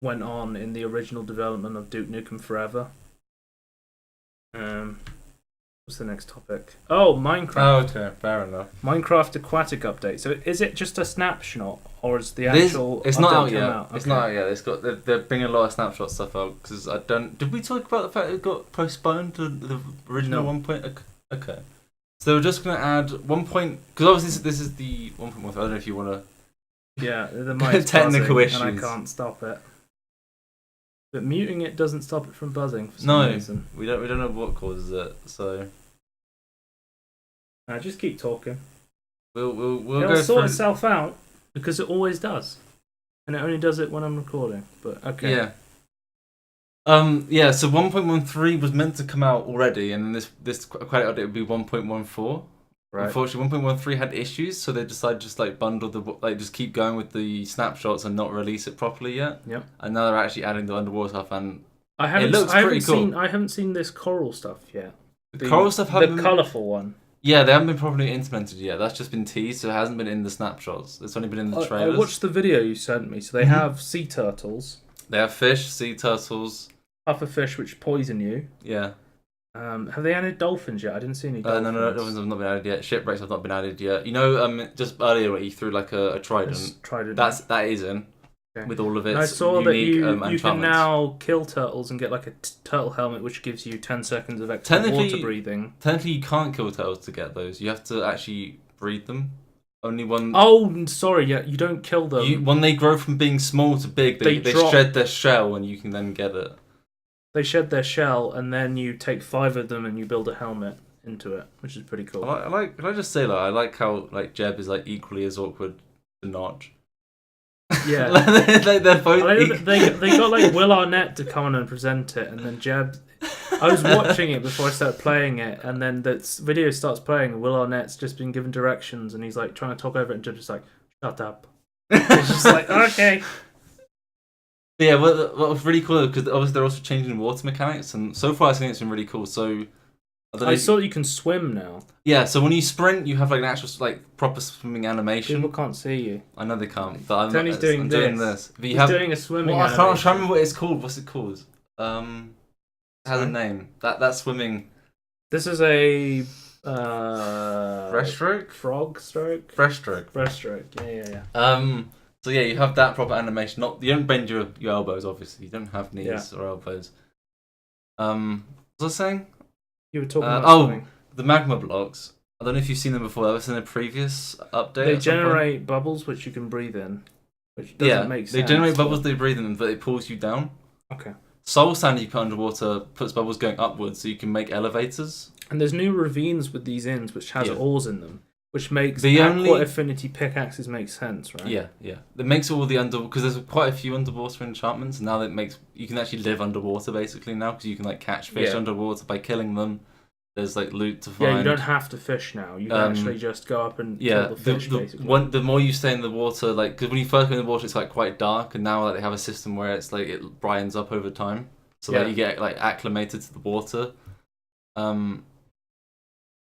went on in the original development of Duke Nukem Forever. What's the next topic? Oh, Minecraft. Oh, okay, fair enough. Minecraft Aquatic update. So is it just a snapshot, or is the actual? It's not out yet. Okay. It's not out yet. They're bringing a lot of snapshot stuff out because I don't. Did we talk about the fact it got postponed to the original 1.? Okay. So they were just going to add 1. Because obviously this is the 1.1. I don't know if you want to. Yeah, the mic's technical buzzing, issues, and I can't stop it. But muting it doesn't stop it from buzzing for some reason. We don't know what causes it. So. Just keep talking. We'll It'll sort itself out because it always does, and it only does it when I'm recording. But okay. Yeah. So 1.13 was meant to come out already, and this quite update would be 1.14. Right. Unfortunately, 1.13 had issues, so they decided to just like bundle just keep going with the snapshots and not release it properly yet. Yep. And now they're actually adding the underwater stuff, and it looks pretty cool. I haven't seen this coral stuff yet. The coral stuff the colourful one. Yeah, they haven't been properly implemented yet. That's just been teased, so it hasn't been in the snapshots. It's only been in the trailers. I watched the video you sent me. So they have sea turtles. They have fish, sea turtles. Pufferfish, which poison you. Yeah. Have they added dolphins yet? I didn't see any dolphins. No, dolphins have not been added yet. Shipwrecks have not been added yet. You know, just earlier where you threw like a trident. That is in. Okay. With all of its and I saw unique, that you can now kill turtles and get like a turtle helmet, which gives you 10 seconds of extra water breathing. Technically, you can't kill turtles to get those. You have to actually breed them. Only one. Oh, sorry. Yeah, you don't kill them. When they grow from being small to big, they shed their shell, and you can then get it. They shed their shell, and then you take 5 of them and you build a helmet into it, which is pretty cool. Can I just say, I like how Jeb is like equally as awkward to Notch. Yeah, they're both. They got like Will Arnett to come on and present it, and then Jeb. I was watching it before I started playing it, and then the video starts playing, and Will Arnett's just been given directions, and he's like trying to talk over it, and Jeb's just like, "Shut up." It's just like, okay. Yeah, what was really cool because obviously they're also changing water mechanics, and so far I think it's been really cool. So I saw that you can swim now. Yeah, so when you sprint, you have like an actual proper swimming animation. People can't see you. I know they can't, but Tony's doing this. But He's doing a swimming. I can't remember what it's called. What's it called? It has a name. That swimming. This is a breaststroke. Frog stroke. Breaststroke. Breaststroke. Yeah. So yeah, you have that proper animation. You don't bend your elbows, obviously. You don't have knees or elbows. What was I saying? You were talking about something. The magma blocks. I don't know if you've seen them before. That was in a previous update. They generate bubbles which you can breathe in, which doesn't make sense. They generate bubbles they breathe in, but it pulls you down. Okay. Soul sand you put underwater puts bubbles going upwards, so you can make elevators. And there's new ravines with these inns which has ores in them, which makes affinity pickaxes make sense, right? Yeah. It makes all the because there's quite a few underwater enchantments. Now that makes you can actually live underwater basically now because you can like catch fish underwater by killing them. There's like loot to find. Yeah, you don't have to fish now. You can actually just go up and kill the fish. Basically, the more you stay in the water, like because when you first go in the water, it's like quite dark, and now like they have a system where it's like it brightens up over time, so that you get like acclimated to the water. I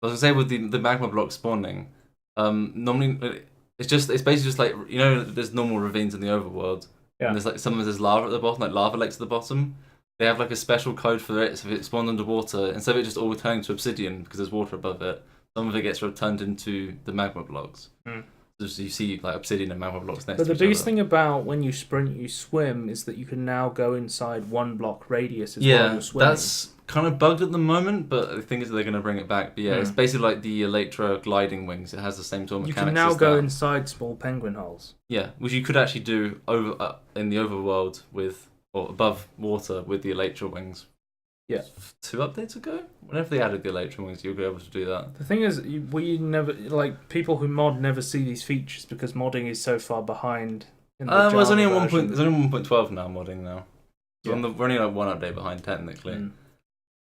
was gonna say with the magma block spawning, normally it's basically just like there's normal ravines in the overworld, and there's like sometimes there's lava at the bottom, like lava lakes at the bottom. They have like a special code for it, so if it spawned underwater, instead of it just all turning to obsidian because there's water above it, some of it gets turned into the magma blocks. So you see like obsidian and magma blocks next to each other. But the biggest thing about when you sprint, you swim, is that you can now go inside 1 block radius as well as you're swimming. That's kind of bugged at the moment, but I think they're going to bring it back. But it's basically like the Elytra gliding wings. It has the same sort of mechanics. You can now go inside small penguin holes. Yeah, which you could actually do over in the overworld or above water with the Elytra wings. Yeah. 2 updates ago? Whenever they added the Elytra wings, you'll be able to do that. The thing is, we never, people who mod never see these features because modding is so far behind in the Java it's only on version. It's only 1.12 now, modding now. So we're only like 1 update behind, technically.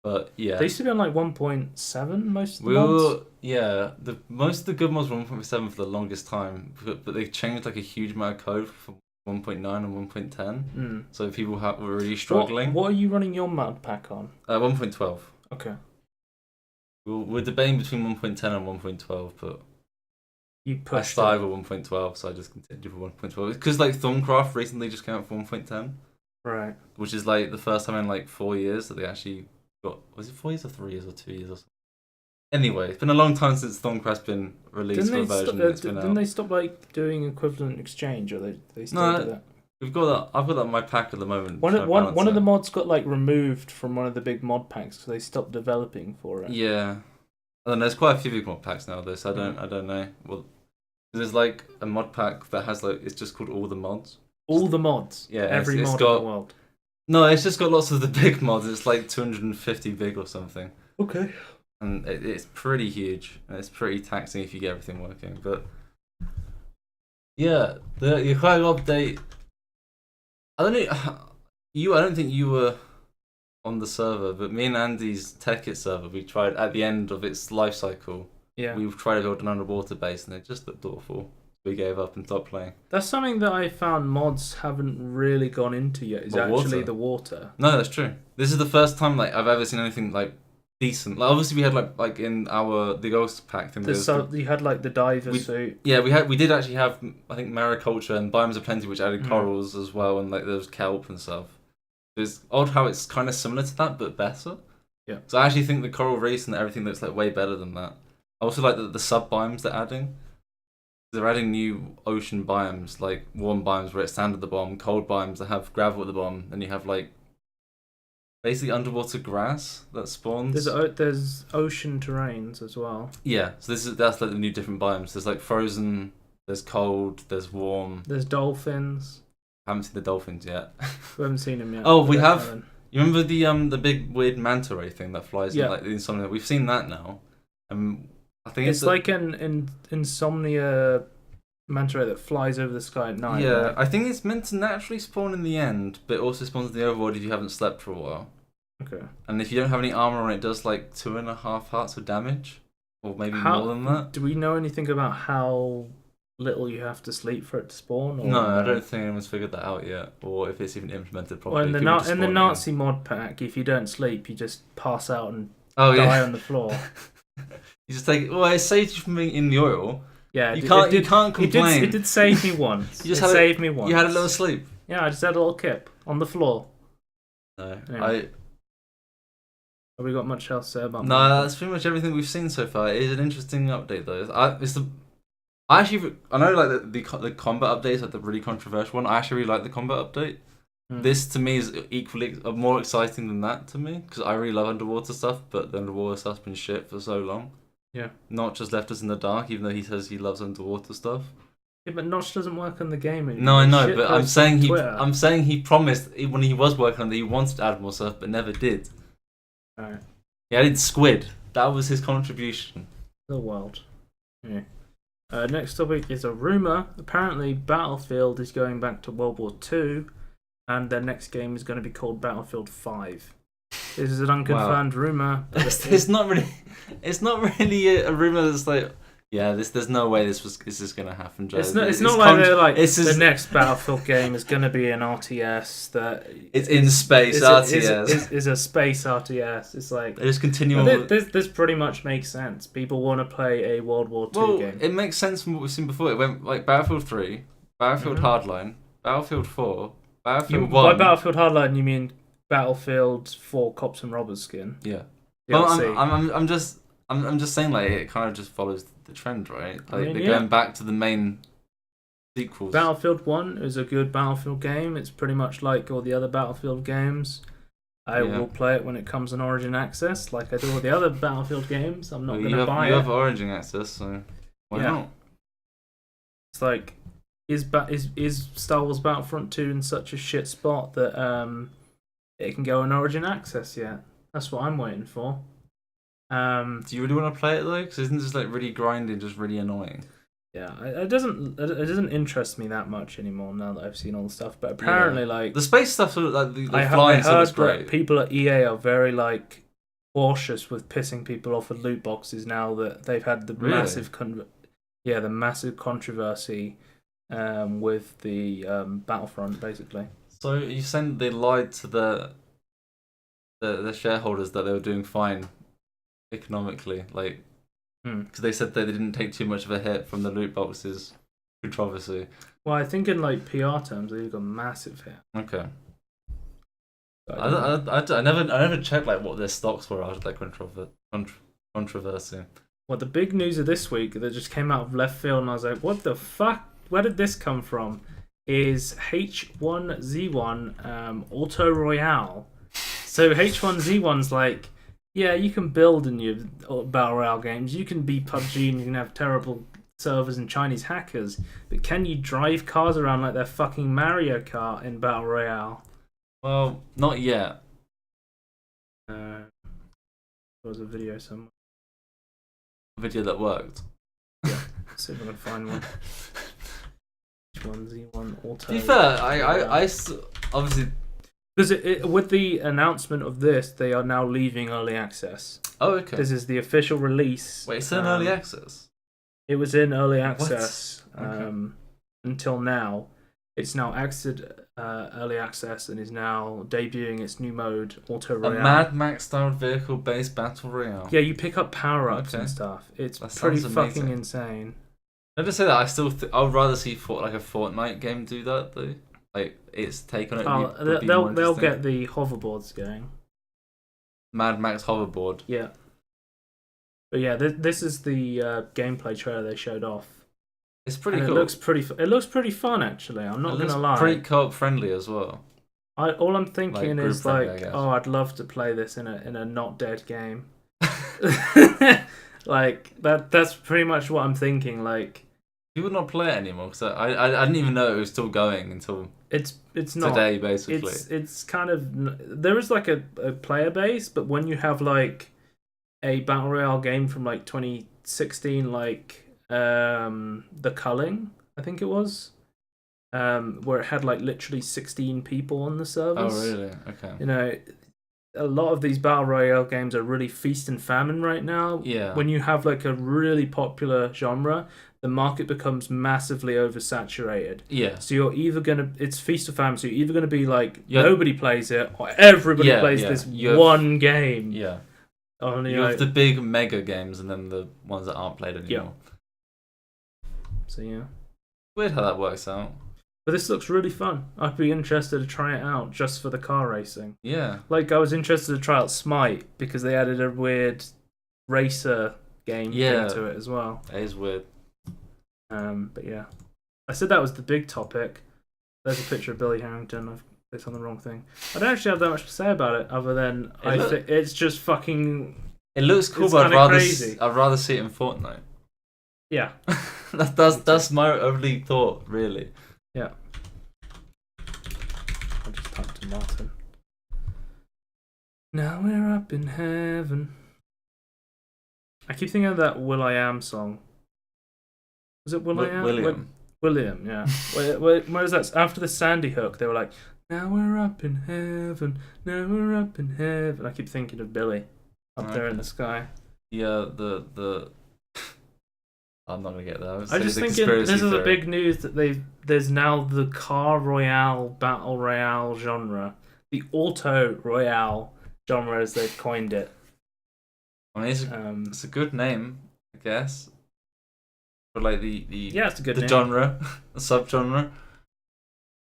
But yeah. They used to be on like 1.7 most of the mods. Most of the good mods were 1.7 for the longest time, but they changed like a huge amount of code from 1.9 and 1.10. So people were really struggling. What are you running your mod pack on? 1.12. Okay. We're debating between 1.10 and 1.12, but I started with 1.12, so I just continued with 1.12. Because like Thorncraft recently just came out for 1.10. Right. Which is like the first time in like 4 years that they actually got. Was it 4 years or 3 years or 2 years or something? Anyway, it's been a long time since Thorncraft's been released for a version. Didn't they stop like doing equivalent exchange, or they still do that? I've got that in my pack at the moment. One of the mods got like removed from one of the big mod packs because they stopped developing for it. Yeah, and there's quite a few big mod packs nowadays. So I don't know. Well, there's like a mod pack that has like it's just called all the mods. All the mods. Yeah, every mod in the world. No, it's just got lots of the big mods. It's like 250 big or something. Okay. And it's pretty huge, and it's pretty taxing if you get everything working. But yeah, the Aquatic update. I don't think you were on the server, but me and Andy's TechIt server, we tried at the end of its life cycle. Yeah. We tried to build an underwater base, and it just looked awful. We gave up and stopped playing. That's something that I found mods haven't really gone into yet. Is actually the water. No, that's true. This is the first time like I've ever seen anything like decent. Like obviously we had like in the ghost pack thing. You had like the diver suit. Yeah, we did actually have I think mariculture and biomes of plenty, which added corals as well, and like there was kelp and stuff. It's odd how it's kind of similar to that but better. Yeah. So I actually think the coral reefs and everything looks like way better than that. I also like the sub biomes they're adding. They're adding new ocean biomes, like warm biomes where it's sand at the bottom, cold biomes that have gravel at the bottom, and you have like basically underwater grass that spawns. There's ocean terrains as well. Yeah, so that's like the new different biomes. There's like frozen, there's cold, there's warm. There's dolphins. I haven't seen the dolphins yet. We haven't seen them yet. Oh, we have. Coming. You remember the big weird manta ray thing that flies? Yeah. In, like the insomnia. We've seen that now. I think it's like an insomnia manta ray that flies over the sky at night. Yeah, right? I think it's meant to naturally spawn in the end, but it also spawns in the overworld if you haven't slept for a while. Okay. And if you don't have any armor on it, does like 2.5 hearts of damage, or maybe more than that. Do we know anything about how little you have to sleep for it to spawn? Or no, I don't think anyone's figured that out yet, or if it's even implemented properly. Well, in the Nazi mod pack, if you don't sleep, you just pass out and die on the floor. You just take. Well, it saves you from being in the oil. Yeah, you can't complain. It did save me once. You saved me once. You had a little sleep. Yeah, I just had a little kip on the floor. No, anyway. Have we got much else to say about? No, that's pretty much everything we've seen so far. It is an interesting update though. I know like the combat update is like the really controversial one. I actually really like the combat update. This to me is equally more exciting than that to me because I really love underwater stuff, but the underwater stuff's been shit for so long. Yeah. Notch just left us in the dark, even though he says he loves underwater stuff. Yeah, but Notch doesn't work on the game anymore. No, I know, but I'm saying he promised when he was working on it, he wanted to add more stuff, but never did. Alright. He added squid. That was his contribution. The world. Yeah. Next topic is a rumour. Apparently, Battlefield is going back to World War II, and their next game is going to be called Battlefield 5. This is an unconfirmed rumour. It's not really a rumour that's like, yeah, there's no way this is going to happen, Joe. It's not like they're like, the next Battlefield game is going to be an RTS that... It's in space RTS. Is a space RTS. It's like... They just continue on... This pretty much makes sense. People want to play a World War II game. It makes sense from what we've seen before. It went like Battlefield 3, Battlefield Hardline, Battlefield 4, Battlefield 1... By Battlefield Hardline, you mean Battlefield 4 Cops and Robbers skin? Yeah. Well, I'm just saying, like, it kind of just follows the trend, right? Like, they're going back to the main sequels. Battlefield 1 is a good Battlefield game. It's pretty much like all the other Battlefield games. I will play it when it comes on Origin Access, like I do all the other Battlefield games. I'm not going to buy it. You have Origin Access, so why not? It's like, is Star Wars Battlefront 2 in such a shit spot that it can go on Origin Access yet? That's what I'm waiting for. Do you really want to play it though? Because isn't it just like really grinding, just really annoying? Yeah, it doesn't interest me that much anymore now that I've seen all the stuff. But apparently, like the space stuff, like the flying stuff is great. People at EA are very like cautious with pissing people off with loot boxes now that they've had the massive controversy with the Battlefront, basically. So you saying they lied to the shareholders that they were doing fine economically, like, because they said they didn't take too much of a hit from the loot boxes controversy. Well, I think in like PR terms, they got a massive hit. Okay. I never checked like what their stocks were after that controversy. Well, the big news of this week that just came out of left field, and I was like, what the fuck? Where did this come from? Is H1Z1 Auto Royale. So H1Z1's like, yeah, you can build in your Battle Royale games. You can be PUBG and you can have terrible servers and Chinese hackers. But can you drive cars around like they're fucking Mario Kart in Battle Royale? Well, not yet. There was a video somewhere. A video that worked? Yeah, let's see if I can find one. H1Z1 Auto. To be fair, I obviously... Because with the announcement of this, they are now leaving early access. Oh, okay. This is the official release. Wait, it's in early access? It was in early access Okay. until now. It's now exited early access and is now debuting its new mode, Auto Royale. A Mad Max-style vehicle-based battle royale. Yeah, you pick up power-ups and stuff. It's pretty fucking insane. I just say that I would rather see like a Fortnite game do that though. Like its take on it. They'll get the hoverboards going. Mad Max hoverboard. Yeah. But yeah, this is the gameplay trailer they showed off. It's pretty cool. It looks pretty fun actually. I'm not gonna lie. Pretty co-op friendly as well. All I'm thinking is like, I'd love to play this in a not dead game. Like that's pretty much what I'm thinking. Like, you would not play it anymore because I didn't even know it was still going until it's not today. Basically, it's kind of, there is like a player base, but when you have like a battle royale game from like 2016, like The Culling, I think it was, where it had like literally 16 people on the servers. Oh really? Okay. You know, a lot of these battle royale games are really feast and famine right now. Yeah. When you have like a really popular genre, the market becomes massively oversaturated. Yeah. So you're either it's feast or famine. So you're either gonna be like nobody plays it, or everybody plays this one game. Yeah. Only you have the big mega games, and then the ones that aren't played anymore. Yeah. So yeah. Weird how that works out. But this looks really fun. I'd be interested to try it out just for the car racing. Yeah. Like, I was interested to try out Smite because they added a weird racer game thing to it as well. It is weird. But yeah. I said that was the big topic. There's a picture of Billy Herrington. I've It's on the wrong thing. I don't actually have that much to say about it, other than it's just fucking. It looks cool, It's but crazy. I'd rather see it in Fortnite. Yeah. that's my only thought, really. Yeah. I'll just type to Martin. Now we're up in heaven. I keep thinking of that Will I Am song. Was it Will I Am? William, yeah. Where is that? After the Sandy Hook, they were like, now we're up in heaven, now we're up in heaven. I keep thinking of Billy up there in the sky. Yeah, the I'm not gonna get that. I just thinking this is the big news that there's now the car royale battle royale genre, the auto royale genre as they've coined it. I mean, it's a good name, I guess. For like the it's a good name. genre, the subgenre.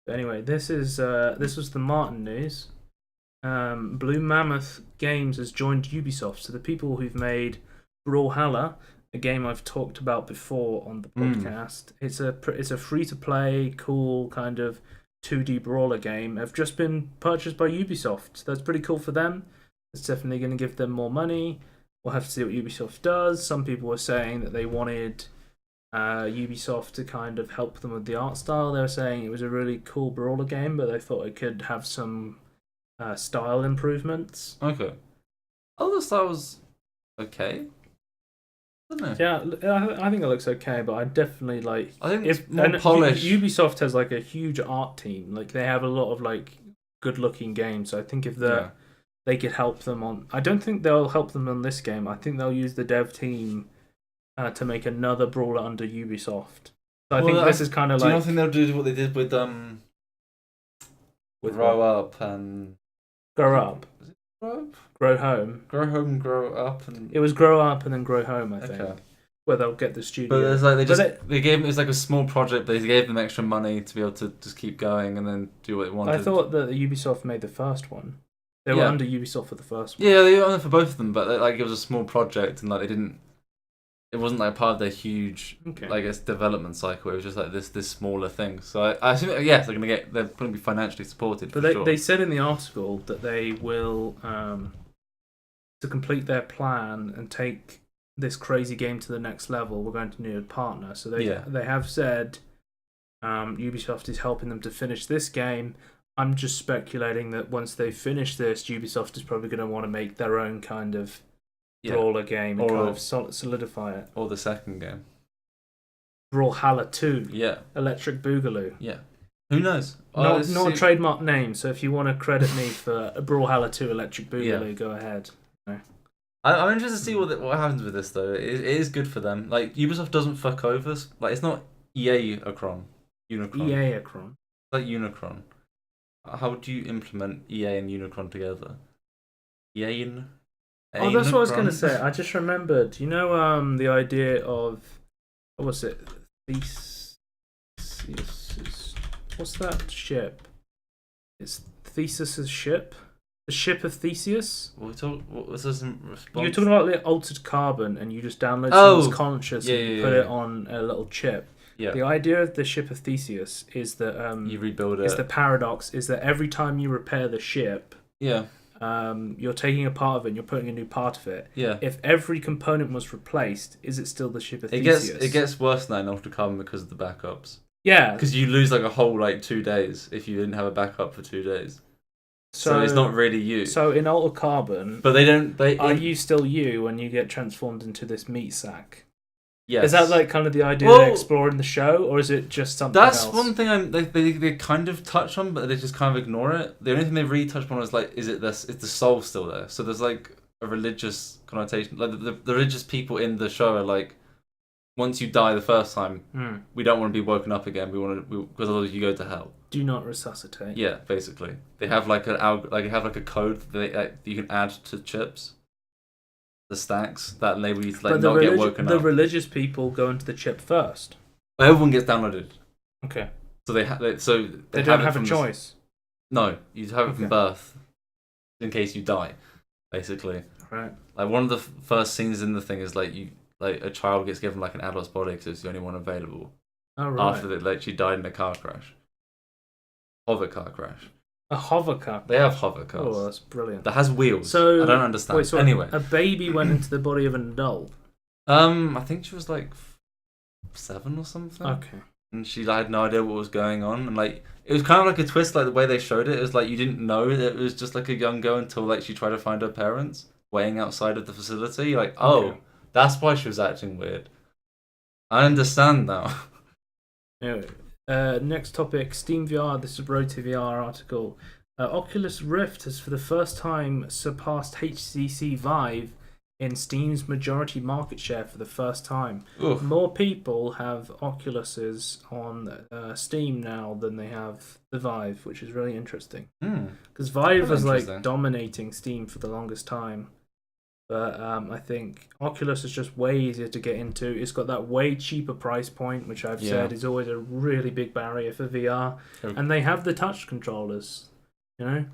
Anyway, this was the Martin news. Blue Mammoth Games has joined Ubisoft, so the people who've made Brawlhalla, a game I've talked about before on the podcast. It's a free-to-play, cool kind of 2D brawler game. Have just been purchased by Ubisoft. That's pretty cool for them. It's definitely going to give them more money. We'll have to see what Ubisoft does. Some people were saying that they wanted Ubisoft to kind of help them with the art style. They were saying it was a really cool brawler game, but they thought it could have some style improvements. Okay. Oh, the style was okay. I don't know. Yeah, I think it looks okay, but I definitely like. I think it's more polished. Ubisoft has like a huge art team. Like they have a lot of like good-looking games. So I think if they could help them on. I don't think they'll help them on this game. I think they'll use the dev team to make another brawler under Ubisoft. So I think this is kind of like. Do you not think they'll do what they did with Grow Up and Grow Up? Was it Grow Up? Grow Home. Grow Home, Grow Up, and it was Grow Up and then Grow Home. I think. Where they'll get the studio. But it's like they gave it was like a small project. But they gave them extra money to be able to just keep going and then do what they wanted. I thought that Ubisoft made the first one. They were under Ubisoft for the first one. Yeah, they were under for both of them, but like it was a small project and like they didn't. It wasn't like part of their huge, development cycle. It was just like this smaller thing. So I assume, they're going to be financially supported. But they said in the article that they will, to complete their plan and take this crazy game to the next level, we're going to need a partner. So they have said Ubisoft is helping them to finish this game. I'm just speculating that once they finish this, Ubisoft is probably going to want to make their own kind of brawler game and kind of solidify it. Or the second game. Brawlhalla 2. Yeah. Electric Boogaloo. Yeah. Who knows? Not a trademark name, so if you want to credit me for Brawlhalla 2 Electric Boogaloo, go ahead. No. I'm interested to see what happens with this, though. It is good for them. Like, Ubisoft doesn't fuck over. Like, it's not EA-acron. Unicron. EA-acron. It's like Unicron. How would you implement EA and Unicron together? Oh, that's what I was going to say. I just remembered. You know the idea of... What was it? Theseus. What's that ship? It's Theseus's ship? The ship of Theseus? What was this in response? You're talking about the altered carbon and you just download someone's conscious and put it on a little chip. Yeah. The idea of the ship of Theseus is that you rebuild it. Is the paradox is that every time you repair the ship, you're taking a part of it and you're putting a new part of it. Yeah. If every component was replaced, is it still the ship of Theseus? It gets worse than that in Altered Carbon because of the backups. Yeah. Because you lose like a whole 2 days if you didn't have a backup for 2 days. So it's not really you. So in Altered Carbon, but are you still you when you get transformed into this meat sack? Yes. Is that like kind of the idea they explore in the show, or is it just something else? That's one thing they kind of touch on, but they just kind of ignore it. The only thing they really touch on is is the soul still there? So there's like a religious connotation. Like the religious people in the show are like, once you die the first time, we don't want to be woken up again. Because otherwise you go to hell. Do not resuscitate. Yeah, basically. They have like a code that you can add to chips. The stacks that enable you to not get woken up. The religious people go into the chip first. Everyone gets downloaded. Okay. So they don't have a choice. No, you have it from birth, in case you die, basically. Right. Like one of the first scenes in the thing is a child gets given an adult's body because it's the only one available. Oh right. After she died in a car crash. Of a car crash. A hover car. They have hover cars. Oh, that's brilliant. That has wheels. So I don't understand. Wait, so anyway, a baby went into the body of an adult. I think she was like 7 or something. Okay. And she had no idea what was going on, and like it was kind of like a twist, like the way they showed it. It was like you didn't know that it was just like a young girl until like she tried to find her parents waiting outside of the facility. You're like, oh, Okay. that's why she was acting weird. I understand now. Anyway, next topic: Steam VR. This is Road to VR article. Oculus Rift has for the first time surpassed HTC Vive in Steam's majority market share for the first time. Oof. More people have Oculuses on Steam now than they have the Vive, which is really interesting. Because Vive was like dominating Steam for the longest time. But I think Oculus is just way easier to get into. It's got that way cheaper price point, which I've said is always a really big barrier for VR. And they have the touch controllers, you know?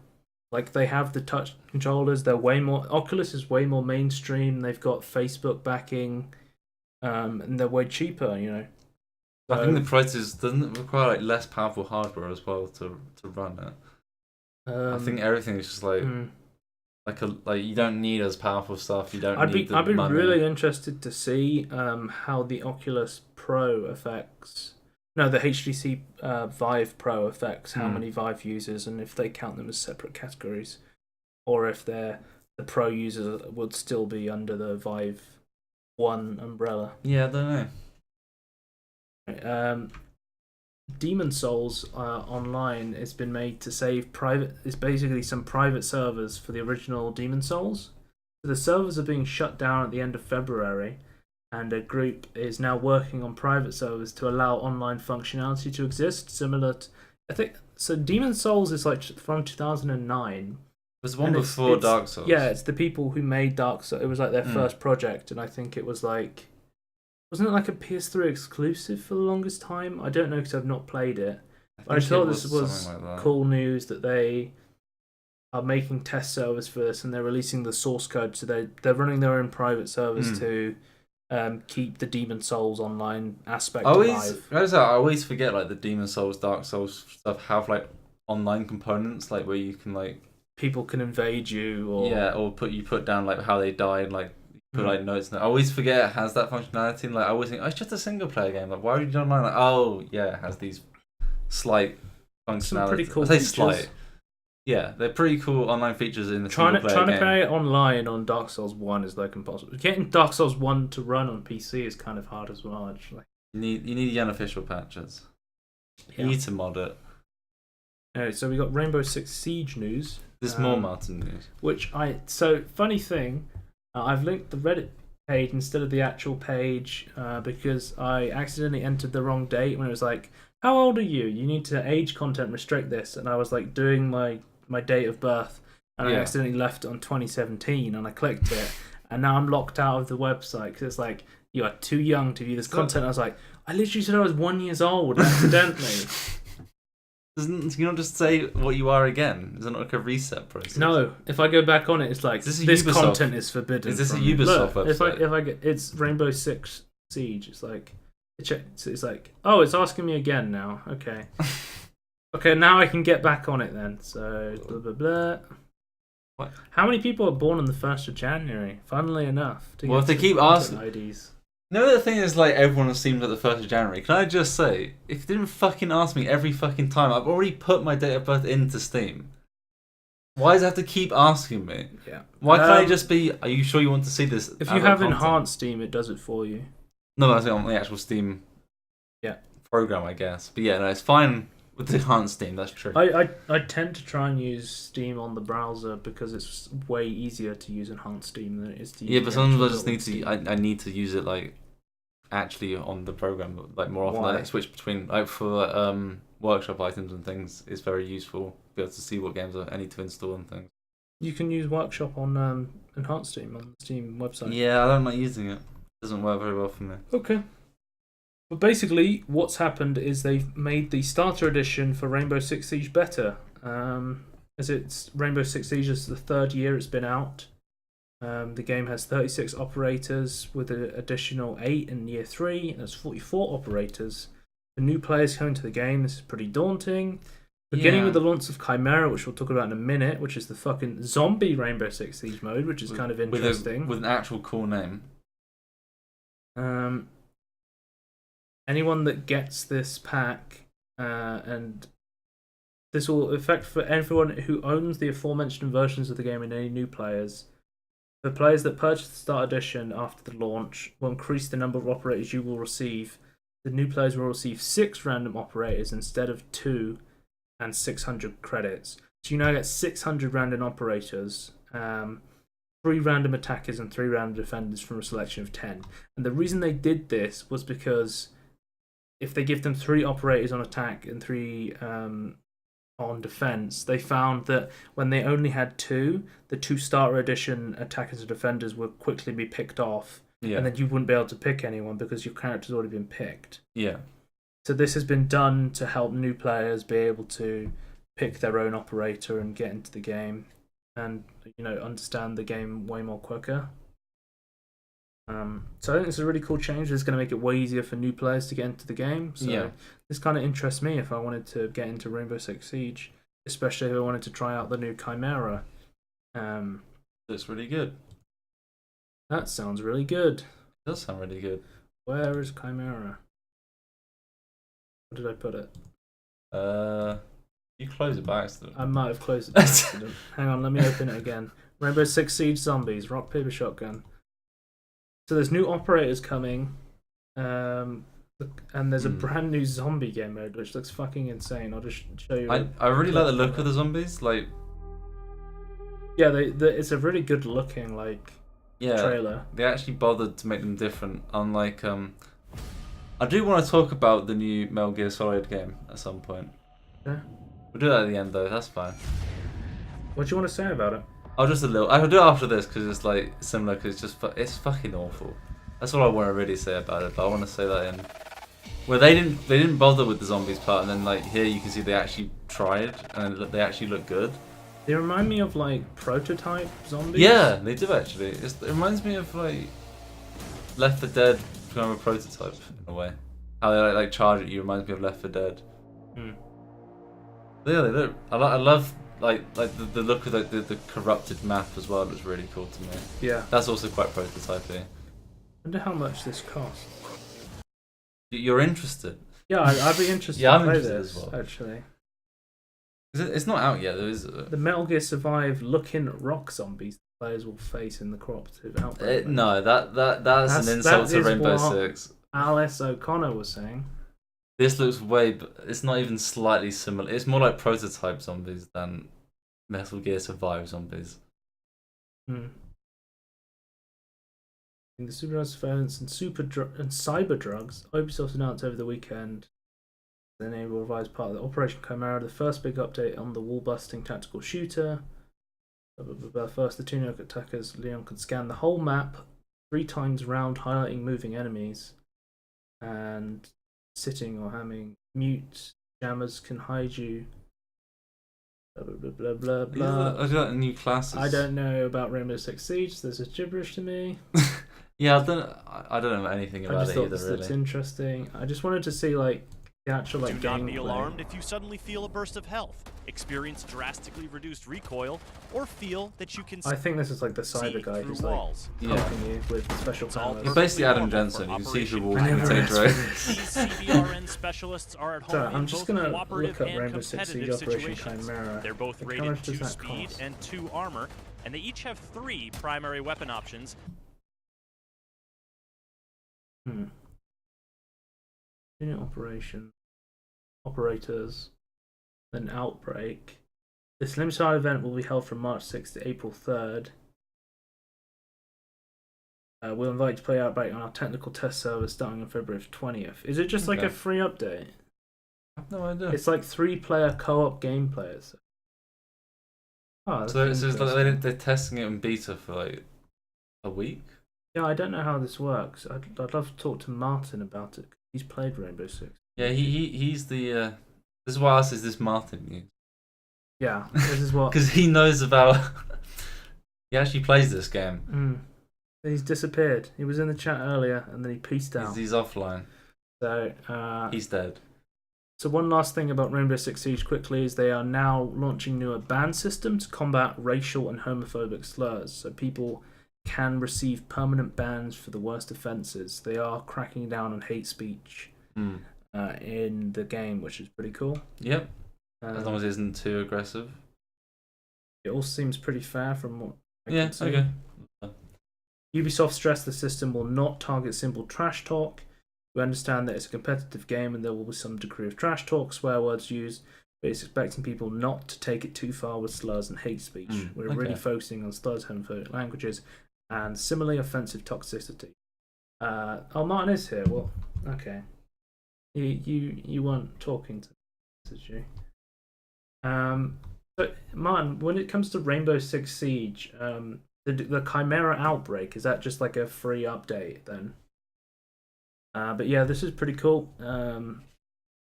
Like, they have the touch controllers. They're way more... Oculus is way more mainstream. They've got Facebook backing. And they're way cheaper, you know? So, I think the price doesn't it require like less powerful hardware as well to run it. I think everything is just like... Like you don't need as powerful stuff. You don't need the money. I'd be really interested to see how the Oculus Pro affects... No, the HTC Vive Pro affects how many Vive users, and if they count them as separate categories, or if the Pro users would still be under the Vive 1 umbrella. Yeah, I don't know. Demon Souls Online has been made to save private. It's basically some private servers for the original Demon Souls. So the servers are being shut down at the end of February, and a group is now working on private servers to allow online functionality to exist, similar to... I think... So Demon Souls is like from 2009. There's one before Dark Souls. Yeah, it's the people who made Dark Souls. It was like their first project, and I think it was like... Wasn't it like a PS3 exclusive for the longest time? I don't know because I've not played it. I thought this was cool news that they are making test servers for this, and they're releasing the source code, so they're running their own private servers to... keep the Demon Souls online aspect alive. I always forget like the Demon Souls, Dark Souls stuff have like online components, like where you can like people can invade you, or put down like how they died, like put like notes. I always forget it has that functionality. And, like I always think, oh, it's just a single player game. Like why would you do online? Like oh yeah, it has these slight functionality. Some pretty cool I say features. Slight. Yeah, they're pretty cool online features in the trying single player to play it online on Dark Souls 1 is like impossible. Getting Dark Souls 1 to run on PC is kind of hard as well, actually. You need the unofficial patches. You need to mod it. Alright, so we got Rainbow Six Siege news. There's more Martin news. So funny thing, I've linked the Reddit page instead of the actual page because I accidentally entered the wrong date when it was like, how old are you? You need to age content restrict this, and I was like doing my date of birth, and I accidentally left it on 2017, and I clicked it, and now I'm locked out of the website because it's like, you are too young to view this content. I was like, I literally said I was 1 year old accidentally. Can you not just say what you are again? Is it not like a reset process? No, if I go back on it, it's like, this content is forbidden. Is this a Ubisoft website? If I get, it's Rainbow Six Siege, it's like, it's like, oh, it's asking me again now. Okay. Okay, now I can get back on it then. So, blah, blah, blah. What? How many people are born on the 1st of January? Funnily enough. Well, if they keep asking... IDs. No, the thing is, like, everyone seems like the 1st of January. Can I just say, if you didn't fucking ask me every fucking time, I've already put my date of birth into Steam. Why does it have to keep asking me? Yeah. Why can't I just be, are you sure you want to see this? If you have enhanced Steam, it does it for you. No, I think on the actual Steam program, I guess. But yeah, no, it's fine with the enhanced Steam, that's true. I tend to try and use Steam on the browser because it's way easier to use enhanced Steam than it is to use. Yeah, but sometimes I just need to. I need to use it like actually on the program like more often. I switch between like for workshop items and things. It's very useful to be able to see what games I need to install and things. You can use Workshop on enhanced Steam on the Steam website. Yeah, I don't like using it. It doesn't work very well for me. Okay. But basically, what's happened is they've made the starter edition for Rainbow Six Siege better. As it's Rainbow Six Siege is the 3rd year it's been out. The game has 36 operators with an additional 8 in year 3. That's 44 operators. For new players coming to the game, this is pretty daunting. Beginning with the launch of Chimera, which we'll talk about in a minute, which is the fucking zombie Rainbow Six Siege mode, which is kind of interesting. With an actual cool name. Anyone that gets this pack, and this will affect for everyone who owns the aforementioned versions of the game and any new players. For players that purchase the Start Edition after the launch, will increase the number of operators you will receive. The new players will receive 6 random operators instead of 2 and 600 credits. So you now get 600 random operators, 3 random attackers and 3 random defenders from a selection of 10. And the reason they did this was because if they give them 3 operators on attack and 3 on defense, they found that when they only had 2, the 2 starter edition attackers and defenders would quickly be picked off. Yeah. And then you wouldn't be able to pick anyone because your character's already been picked. Yeah. So this has been done to help new players be able to pick their own operator and get into the game and, you know, understand the game way more quicker. So I think it's a really cool change. It's going to make it way easier for new players to get into the game. So this kind of interests me if I wanted to get into Rainbow Six Siege, especially if I wanted to try out the new Chimera. That's really good. That sounds really good. It does sound really good. Where is Chimera? Where did I put it? You closed it by accident. I might have closed it by accident. Hang on, let me open it again. Rainbow Six Siege Zombies, Rock, Paper, Shotgun. So there's new operators coming, and there's a brand new zombie game mode, which looks fucking insane. I'll just show you. I really like the look of the zombies. Like, yeah, it's a really good looking trailer. They actually bothered to make them different. Unlike I do want to talk about the new Metal Gear Solid game at some point. Yeah. We'll do that at the end though. That's fine. What do you want to say about it? I'll just a little. I'll do it after this because it's like similar. Because it's fucking awful. That's all I want to really say about it. But I want to say that in where they didn't bother with the zombies part, and then like here you can see they actually tried and they actually look good. They remind me of like prototype zombies. Yeah, they do actually. It reminds me of like Left 4 Dead, kind of a prototype in a way. How they like charge at you reminds me of Left 4 Dead. Yeah, they look. I love like the look of the corrupted map as well. Looks really cool to me. Yeah, that's also quite prototypey. I wonder how much this costs. You're interested? Yeah, I'd be interested. Yeah, I'm to play interested this, as well. Actually, it's not out yet. There is the Metal Gear Survive looking rock zombies players will face in the cooperative outbreak. No, that's an insult to Rainbow Six. Alice O'Connor was saying. This looks it's not even slightly similar. It's more like prototype zombies than Metal Gear Survive zombies. The supervised surveillance and cyber drugs, Ubisoft announced over the weekend the name will revise part of the Operation Chimera, the first big update on the wall-busting tactical shooter. First, the 2 nuke attackers, Leon could scan the whole map 3 times round, highlighting moving enemies. And sitting or having mute jammers can hide you. Blah blah blah blah blah. I got new classes. I don't know about Rainbow Six Siege. This is gibberish to me. Yeah, I don't know anything about it either. This looks interesting. I just wanted to see like the actual like Do not gameplay. be alarmed if you suddenly feel a burst of health, experience drastically reduced recoil, or feel that you can. I think this is like the cyber guy who's like helping you with special powers. You're basically Adam Jensen. You can see through walls and take drugs. These CBRN specialists are at home So, I'm in just both gonna cooperative look up and Rainbow Six Siege competitive Operation situations. Chimera. They're both How rated much does 2 that speed cost? and 2 armor, and they each have 3 primary weapon options. Unit operators, then outbreak. This limited event will be held from March 6th to April 3rd. We'll invite you to play Outbreak on our technical test server starting on February 20th. Is it just like a free update? I have no idea. It's like 3-player co-op gameplay. Oh, so it's like they're testing it in beta for like a week? Yeah, I don't know how this works. I'd love to talk to Martin about it. He's played Rainbow Six. Yeah, he's the. This is why I asked, is this Martin news? Yeah, this is what. Because he knows about. He actually plays this game. He's disappeared. He was in the chat earlier, and then he peaced out. He's offline. So he's dead. So one last thing about Rainbow Six Siege quickly is they are now launching newer ban systems to combat racial and homophobic slurs. So people can receive permanent bans for the worst offences. They are cracking down on hate speech in the game, which is pretty cool. Yep. As long as it isn't too aggressive. It all seems pretty fair from what I can see. Okay. Ubisoft stressed the system will not target simple trash talk. We understand that it's a competitive game and there will be some degree of trash talk, swear words used, but it's expecting people not to take it too far with slurs and hate speech. We're really focusing on slurs, homophobic languages, and similarly offensive toxicity. Martin is here. Well, okay. You weren't talking to me, did you? But Martin, when it comes to Rainbow Six Siege, the Chimera Outbreak, is that just like a free update then? But yeah, this is pretty cool.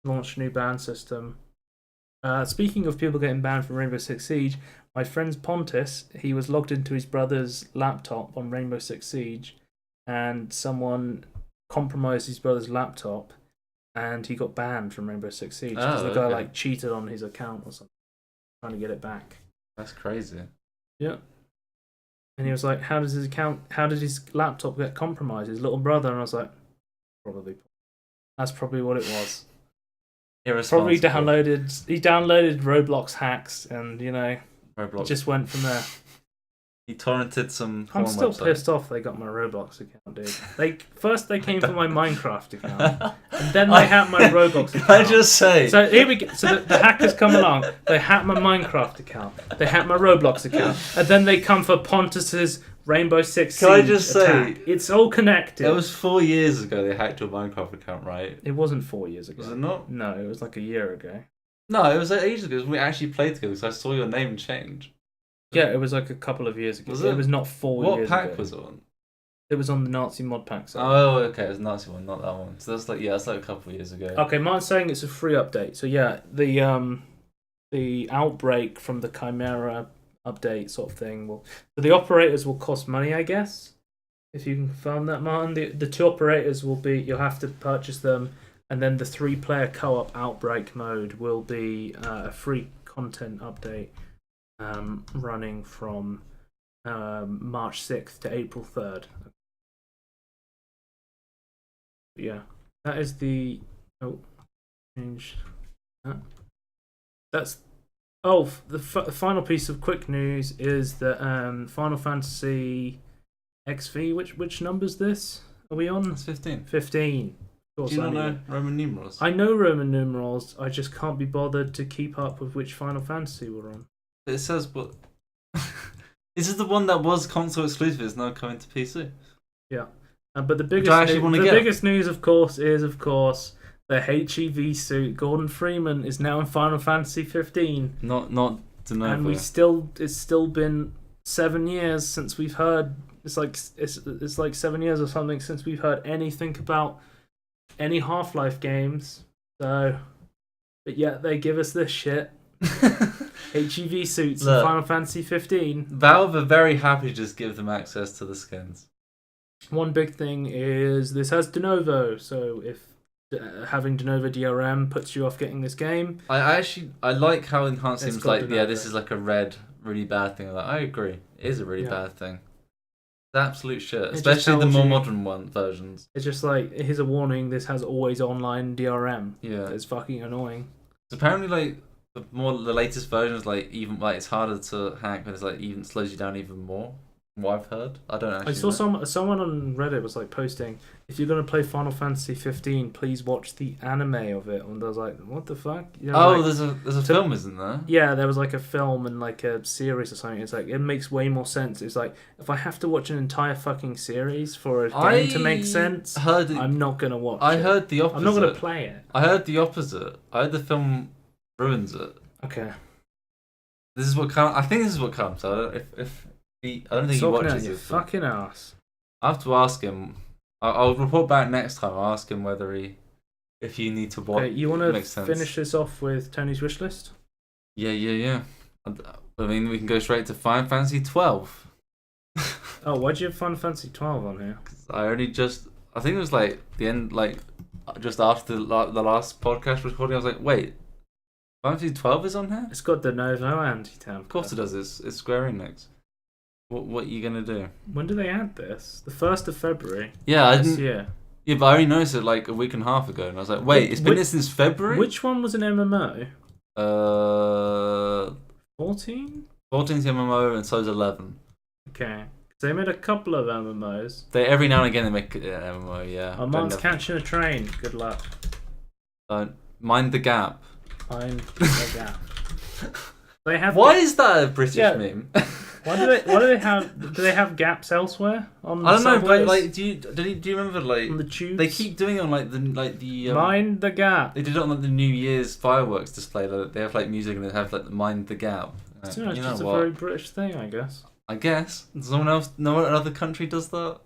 Launched a new ban system. Speaking of people getting banned from Rainbow Six Siege, my friend's Pontus, he was logged into his brother's laptop on Rainbow Six Siege, and someone compromised his brother's laptop, and he got banned from Rainbow Six Siege because the guy like cheated on his account or something, trying to get it back. That's crazy. Yeah. And he was like, how did his laptop get compromised? His little brother. And I was like, probably. That's probably what it was. Probably he downloaded Roblox hacks and, Roblox. Just went from there. He torrented some I'm still pissed off they got my Roblox account, dude. First they came for my Minecraft account, and then they hacked my Roblox account. Can I just say? So here we go. So the hackers come along, they hack my Minecraft account, they hack my Roblox account, and then they come for Pontus's Rainbow Six Siege Can I just attack. say? It's all connected. It was 4 years ago they hacked your Minecraft account, right? It wasn't 4 years ago. Was it not? No, it was like a year ago. No, it was like ages ago. We actually played together because I saw your name change. Yeah, it was like a couple of years ago. It was not 4 years ago. What pack was it on? It was on the Nazi mod pack. Oh, okay, it was the Nazi one, not that one. So that's like a couple of years ago. Okay, Martin's saying it's a free update. So yeah, the outbreak from the Chimera update sort of thing the operators will cost money, I guess. If you can confirm that, Martin. The two operators will be, you'll have to purchase them, and then the 3-player co-op outbreak mode will be a free content update. Running from March 6th to April 3rd. Yeah, that is the... change that. That's... the final piece of quick news is that Final Fantasy XV, which number's this? Are we on? It's 15. 15. Do you not know Roman numerals? I know Roman numerals, I just can't be bothered to keep up with which Final Fantasy we're on. It says, but this is the one that was console exclusive. It's now coming to PC. Yeah, but the biggest news, of course, is the HEV suit. Gordon Freeman is now in Final Fantasy 15. Not to know. And it's still been 7 years since we've heard. It's like 7 years or something since we've heard anything about any Half-Life games. So, but yet they give us this shit. HEV suits in Final Fantasy 15. Valve are very happy to just give them access to the skins. One big thing is this has de novo, so if having de novo DRM puts you off getting this game, I like how enhanced seems like this is like a red really bad thing. I agree, it is a really bad thing. It's absolute shit, especially the more modern versions. It's just like, here's a warning: this has always online DRM. Yeah, it's fucking annoying. It's apparently the latest versions it's harder to hack, but it's like even slows you down even more. From what I've heard, I don't actually. I saw someone on Reddit was like posting, if you're gonna play Final Fantasy 15, please watch the anime of it. And I was like, what the fuck? There's a film, isn't there? Yeah, there was like a film and like a series or something. It's like, it makes way more sense. It's like, if I have to watch an entire fucking series for a game to make sense, I'm not gonna watch it. I heard the opposite. I'm not gonna play it. I heard the opposite. I heard the film ruins it. Okay. This is what counts. I think this is what counts. I don't think he watches it. Fucking ass. I have to ask him. I'll report back next time. I'll ask him if you need to watch. Okay, you want to finish this off with Tony's wishlist? Yeah. I mean, we can go straight to Final Fantasy 12. Oh, why'd you have Final Fantasy 12 on here? I think it was like the end, like just after the last podcast recording. I was like, wait, Final Fantasy 12 is on here? It's got the no anti-tank. Of course it does. It's Square Enix. What are you gonna do? When do they add this? The 1st of February. Yeah, I this didn't. year. Yeah, but I only noticed it like a week and a half ago, and I was like, wait, it's been there since February. Which one was an MMO? 14's 14? MMO, and so is 11. Okay. They made a couple of MMOs. They every now and again they make an MMO. Yeah. Our mom's catching a train. Good luck. Don't mind the gap. Mind the gap. They have. Why is that a British meme? Why do they have? Do they have gaps elsewhere on? I don't know, subways? but like, do you remember like on the tubes? they keep doing it on like the mind the gap. They did it on like the New Year's fireworks display. Like, they have like music and they have like mind the gap. It's you know just a what? very British thing, I guess. I guess someone else, no other country does that.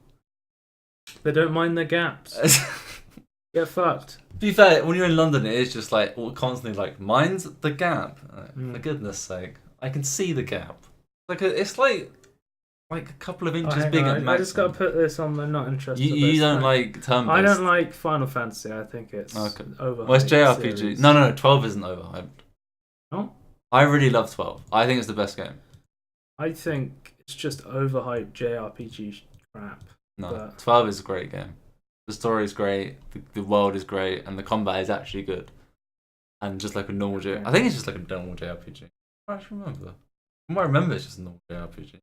They don't mind the gaps. Get fucked. To be fair, when you're in London, it is just like constantly like mind the gap. For goodness sake, I can see the gap. It's like a couple of inches big at maximum. I just got to put this on. I'm not interested. You don't like turn-based. I don't like Final Fantasy. I think it's overhyped. Well, it's JRPG. Series. No, 12 isn't overhyped. No? I really love 12. I think it's the best game. I think it's just overhyped JRPG crap. No, but 12 is a great game. The story is great, the world is great, and the combat is actually good. And just like a normal I think it's just like a normal JRPG. I don't actually remember. From what I remember, it's just a normal JRPG.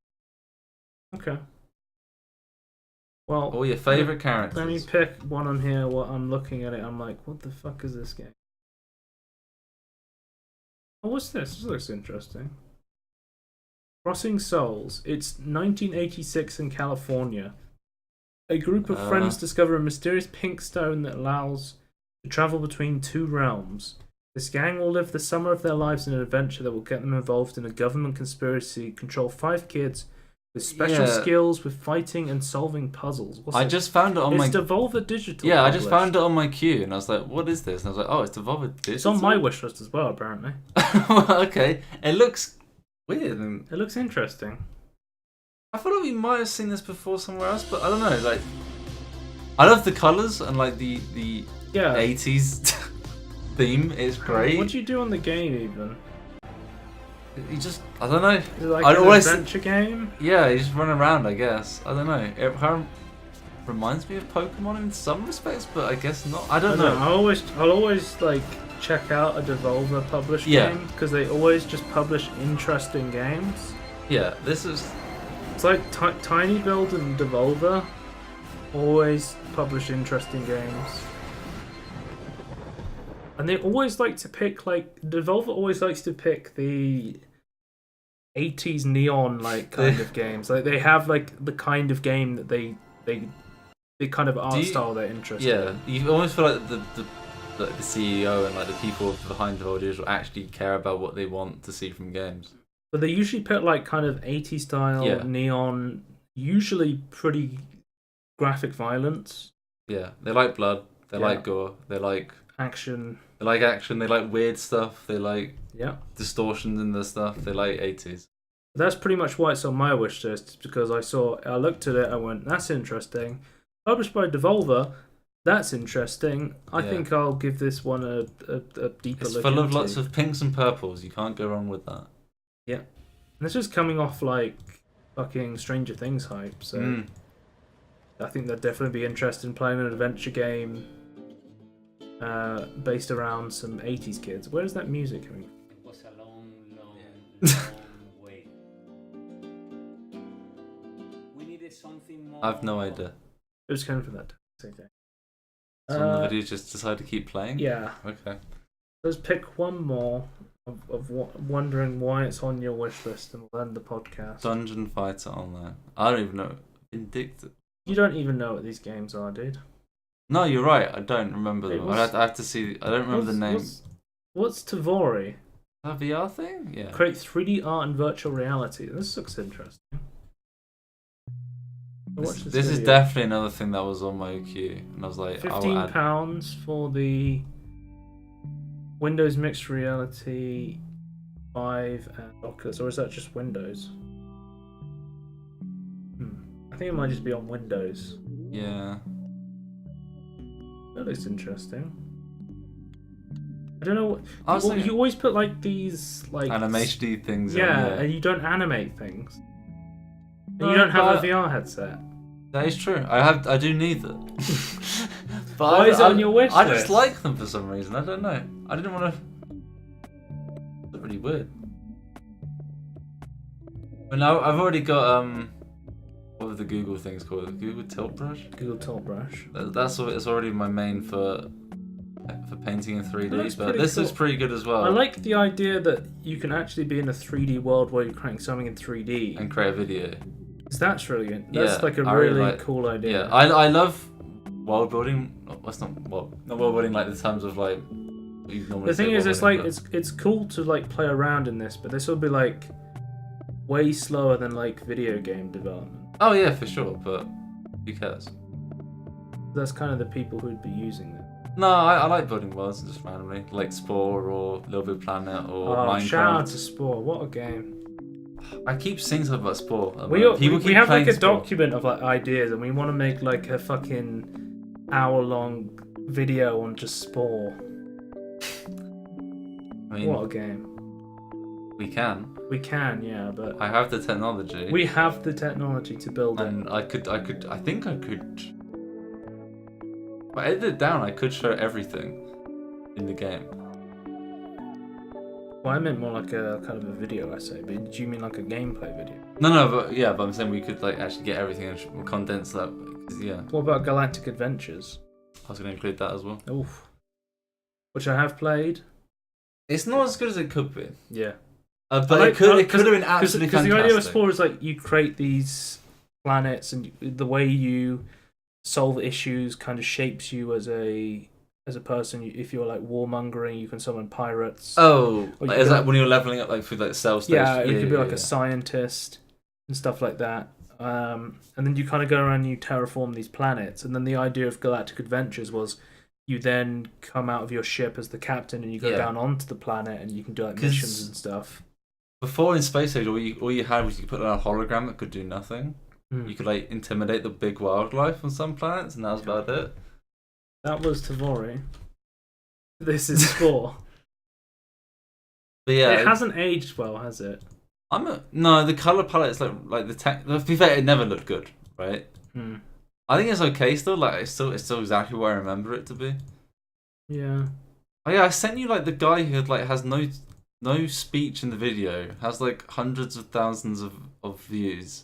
Okay. Well, all your favourite characters. Let me pick one on here. What I'm looking at it, I'm like, what the fuck is this game? Oh, what's this? This looks interesting. Crossing Souls. It's 1986 in California. A group of friends discover a mysterious pink stone that allows to travel between two realms. This gang will live the summer of their lives in an adventure that will get them involved in a government conspiracy, control 5 kids with special skills with fighting and solving puzzles. I just found it on my... It's Devolver Digital. Yeah, I just found it on my queue, and I was like, what is this? And I was like, oh, it's Devolver Digital? It's on my wishlist as well, apparently. Okay. It looks weird. And it looks interesting. I feel like we might have seen this before somewhere else, but I don't know. Like, I love the colours and like the 80s theme. It's great. What do you do on the game even? You just, I don't know. Is it like an adventure game? Yeah, you just run around, I guess. I don't know. It kind of reminds me of Pokemon in some respects, but I guess not. I don't know. I'll always like check out a Devolver published game because they always just publish interesting games. Yeah, this is. It's like Tiny Build and Devolver always publish interesting games. And they always like to pick, like, Devolver always likes to pick the 80s neon, like, kind of games. Like, they have, like, the kind of game that they kind of art style they're interested in. Yeah, you almost feel like the CEO and, like, the people behind Devolver Digital actually care about what they want to see from games. But they usually put, like, kind of 80s style, neon, usually pretty graphic violence. Yeah, they like blood, they like gore, they like... action. They like action, they like weird stuff, they like distortions in the stuff, they like 80s. That's pretty much why it's on my wish list, because I looked at it, I went, that's interesting. Published by Devolver, that's interesting. I think I'll give this one a deeper look. It's full of lots of pinks and purples, you can't go wrong with that. Yeah. And this is coming off like fucking Stranger Things hype, so I think they'd definitely be interested in playing an adventure game based around some 80s kids. Where is that music coming from? It was a long way. We needed something more. I've no idea. It was coming from that. Okay. So on the video just decided to keep playing? Yeah. Okay. Let's pick one more of wondering why it's on your wish list, and we'll end the podcast. Dungeon Fighter Online. I don't even know. Vindictive. You don't even know what these games are, dude. No, you're right. I don't remember them. I have to see. I don't remember the name. What's Tvori? That VR thing? Yeah. Create 3D art and virtual reality. This looks interesting. This is definitely another thing that was on my queue, and I was like, £15 for the Windows Mixed Reality 5 and Oculus, or is that just Windows? I think it might just be on Windows. Yeah. That looks interesting. I don't know what. I was thinking- You always put like these like Animation things. Yeah, in, and you don't animate things. And No, you don't have a but- VR headset. That is true. I do neither. But Why is it on your wish I just list? like them for some reason. I don't know. I didn't want to. It's really weird. But now I've already got what were the Google things called? The Google Tilt Brush. Google Tilt Brush. That's it's already my main for painting in 3D. That's But pretty this is cool. pretty good as well. I like the idea that you can actually be in a 3D world where you're creating something in 3D. and create a video. 'Cause that's really good. That's Yeah, like a I really really like- cool idea. Yeah, I love world building. That's not world building like the terms of like. What you normally The thing say is, world it's like building, it's cool to like play around in this, but this will be like way slower than like video game development. but- Oh yeah, for sure. But who cares? That's kind of the people who'd be using it. No, I like building worlds just randomly, like Spore or Little Big Planet or Oh, shout out Minecraft. to Spore! What a game. I keep saying something about Spore. We have like a document of like ideas, and we want to make like a fucking hour-long video on just Spore. I mean, What a game. we can. We can, yeah, but I have the technology. we have the technology to build it. and I think I could. If I edit it down, I could show everything in the game. Well, I meant more like a kind of a video essay, but do you mean like a gameplay video? No, but yeah, but I'm saying we could like actually get everything and condense that. 'Cause, yeah, What about Galactic Adventures? I was going to include that as well. Oof. Which I have played. It's not as good as it could be, Yeah. but it could have been absolutely Because fantastic. the idea of Spore is like you create these planets, and the way you solve issues kind of shapes you as a person. If you're like warmongering, you can summon pirates. Oh, Or like, you is could- that when you're leveling up like through like the cell stage? yeah, it could be like yeah. a scientist and stuff like that. And then you kind of go around and you terraform these planets. And then the idea of Galactic Adventures was you then come out of your ship as the captain and you go Yeah. down onto the planet and you can do like 'Cause- missions and stuff. Before in Space Age, all you had was you could put on a hologram that could do nothing. Hmm. You could like intimidate the big wildlife on some planets, and that was about it. That was Tvori. This is Spore. But yeah, It hasn't aged well, has it? no. The color palette's like the tech. To be fair, it never looked good, right? Hmm. I think it's okay still. Like it's still exactly where I remember it to be. Yeah. Oh yeah, I sent you like the guy who has no speech in the video, has like hundreds of thousands of views.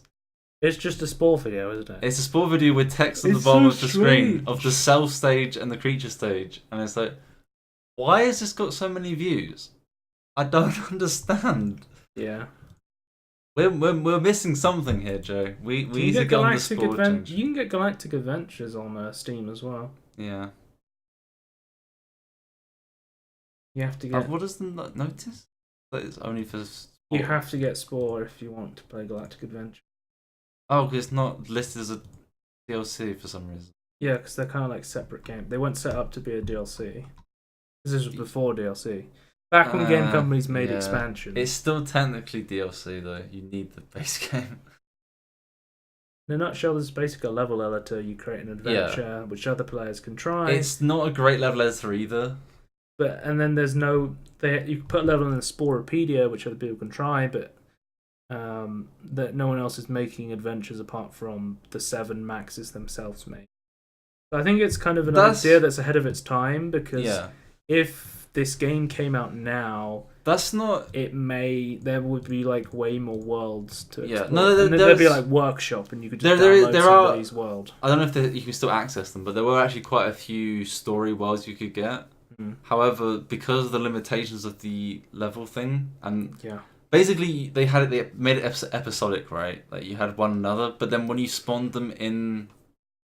It's just a Spore video, isn't it? It's a sport video with text on the It's bottom so of the screen strange. of the self stage and the creature stage, and it's like, why has this got so many views? I don't understand. Yeah. We're missing something here, Joe. We need to get on the sport change. You can get Galactic Adventures on Steam as well. Yeah. You have to get. What does the notice? That it's only for. You sport. have to get Spore if you want to play Galactic Adventure. Oh, because it's not listed as a DLC for some reason. Yeah, because they're kind of like separate games. They weren't set up to be a DLC. This was before DLC. Back when game companies made yeah. expansions. It's still technically DLC though. You need the base game. In a nutshell, this is basically a level editor. You create an adventure which other players can try. It's not a great level editor either. And then there's no. You can put a level in the Sporepedia, which other people can try, but that no one else is making adventures apart from the 7 maxes themselves make. So I think it's kind of an idea that's ahead of its time, because if this game came out now, that's not. There would be like way more worlds to explore. Yeah, no, and then there'd be like workshop, and you could just download somebody's world. I don't know if you can still access them, but there were actually quite a few story worlds you could get. Mm. However, because of the limitations of the level thing, and Yeah. basically they made it episodic, right? Like you had one another, but then when you spawned them in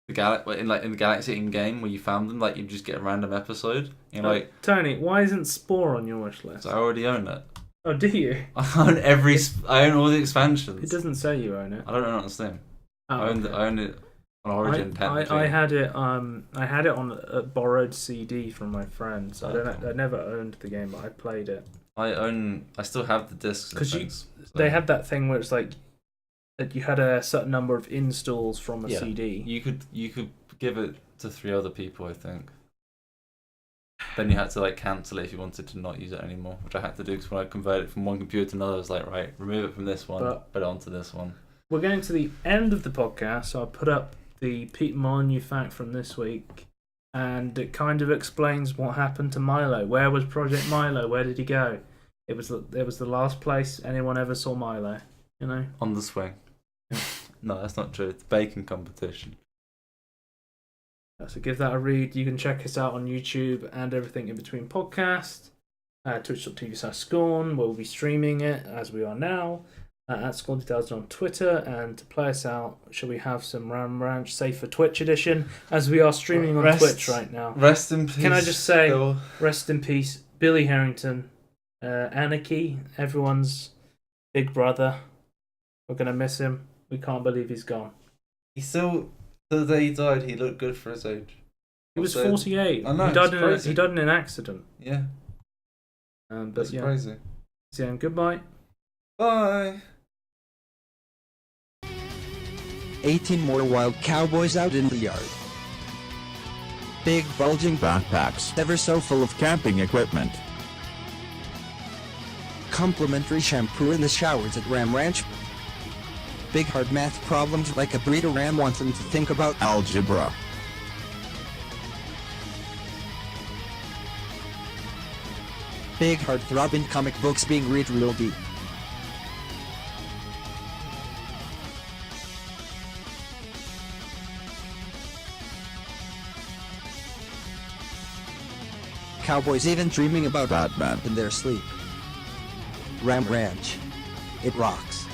the galaxy in game where you found them, like you just get a random episode. You know, like Tony, why isn't Spore on your wish list? so I already own it. Oh, do you? I own all the expansions. It doesn't say you own it. I don't own it on Steam. Oh, I okay. own it on Origin. Technically, I had it. I had it on a borrowed CD from my friend. So Okay. I never owned the game, but I played it. I still have the discs. and 'Cause things, so- They had that thing where it's like that you had a certain number of installs from a Yeah. CD. You could give it to 3 other people, I think. Then you had to like cancel it if you wanted to not use it anymore, which I had to do because when I converted it from one computer to another, I was like, right, remove it from this one, put it onto this one. We're getting to the end of the podcast, so I'll put up the Pete Molyneux fact from this week, and it kind of explains what happened to Milo. Where was Project Milo? Where did he go? It was the last place anyone ever saw Milo. You know, on the swing. No, that's not true. It's a baking competition. So give that a read. You can check us out on YouTube and everything in between podcast. Twitch.tv/Scorn. We'll be streaming it as we are now. At Scorn2000 on Twitter. And to play us out, shall we have some Ram Ranch Safe for Twitch edition? As we are streaming on Twitch right now. Rest in peace. Can I just say, rest in peace, Billy Herrington, Anarchy, everyone's big brother. We're going to miss him. We can't believe he's gone. He still, the day he died, he looked good for his age. He was 48. I know, he died in an accident. Yeah. But That's crazy. So, goodbye. Bye. 18 more wild cowboys out in the yard. Big bulging backpacks, ever so full of camping equipment. Complimentary shampoo in the showers at Ram Ranch. Big hard math problems like a breeder ram wants them to think about Algebra. Big hard throbbing comic books being read real deep. Cowboys even dreaming about Batman in their sleep. Ram Ranch. It rocks.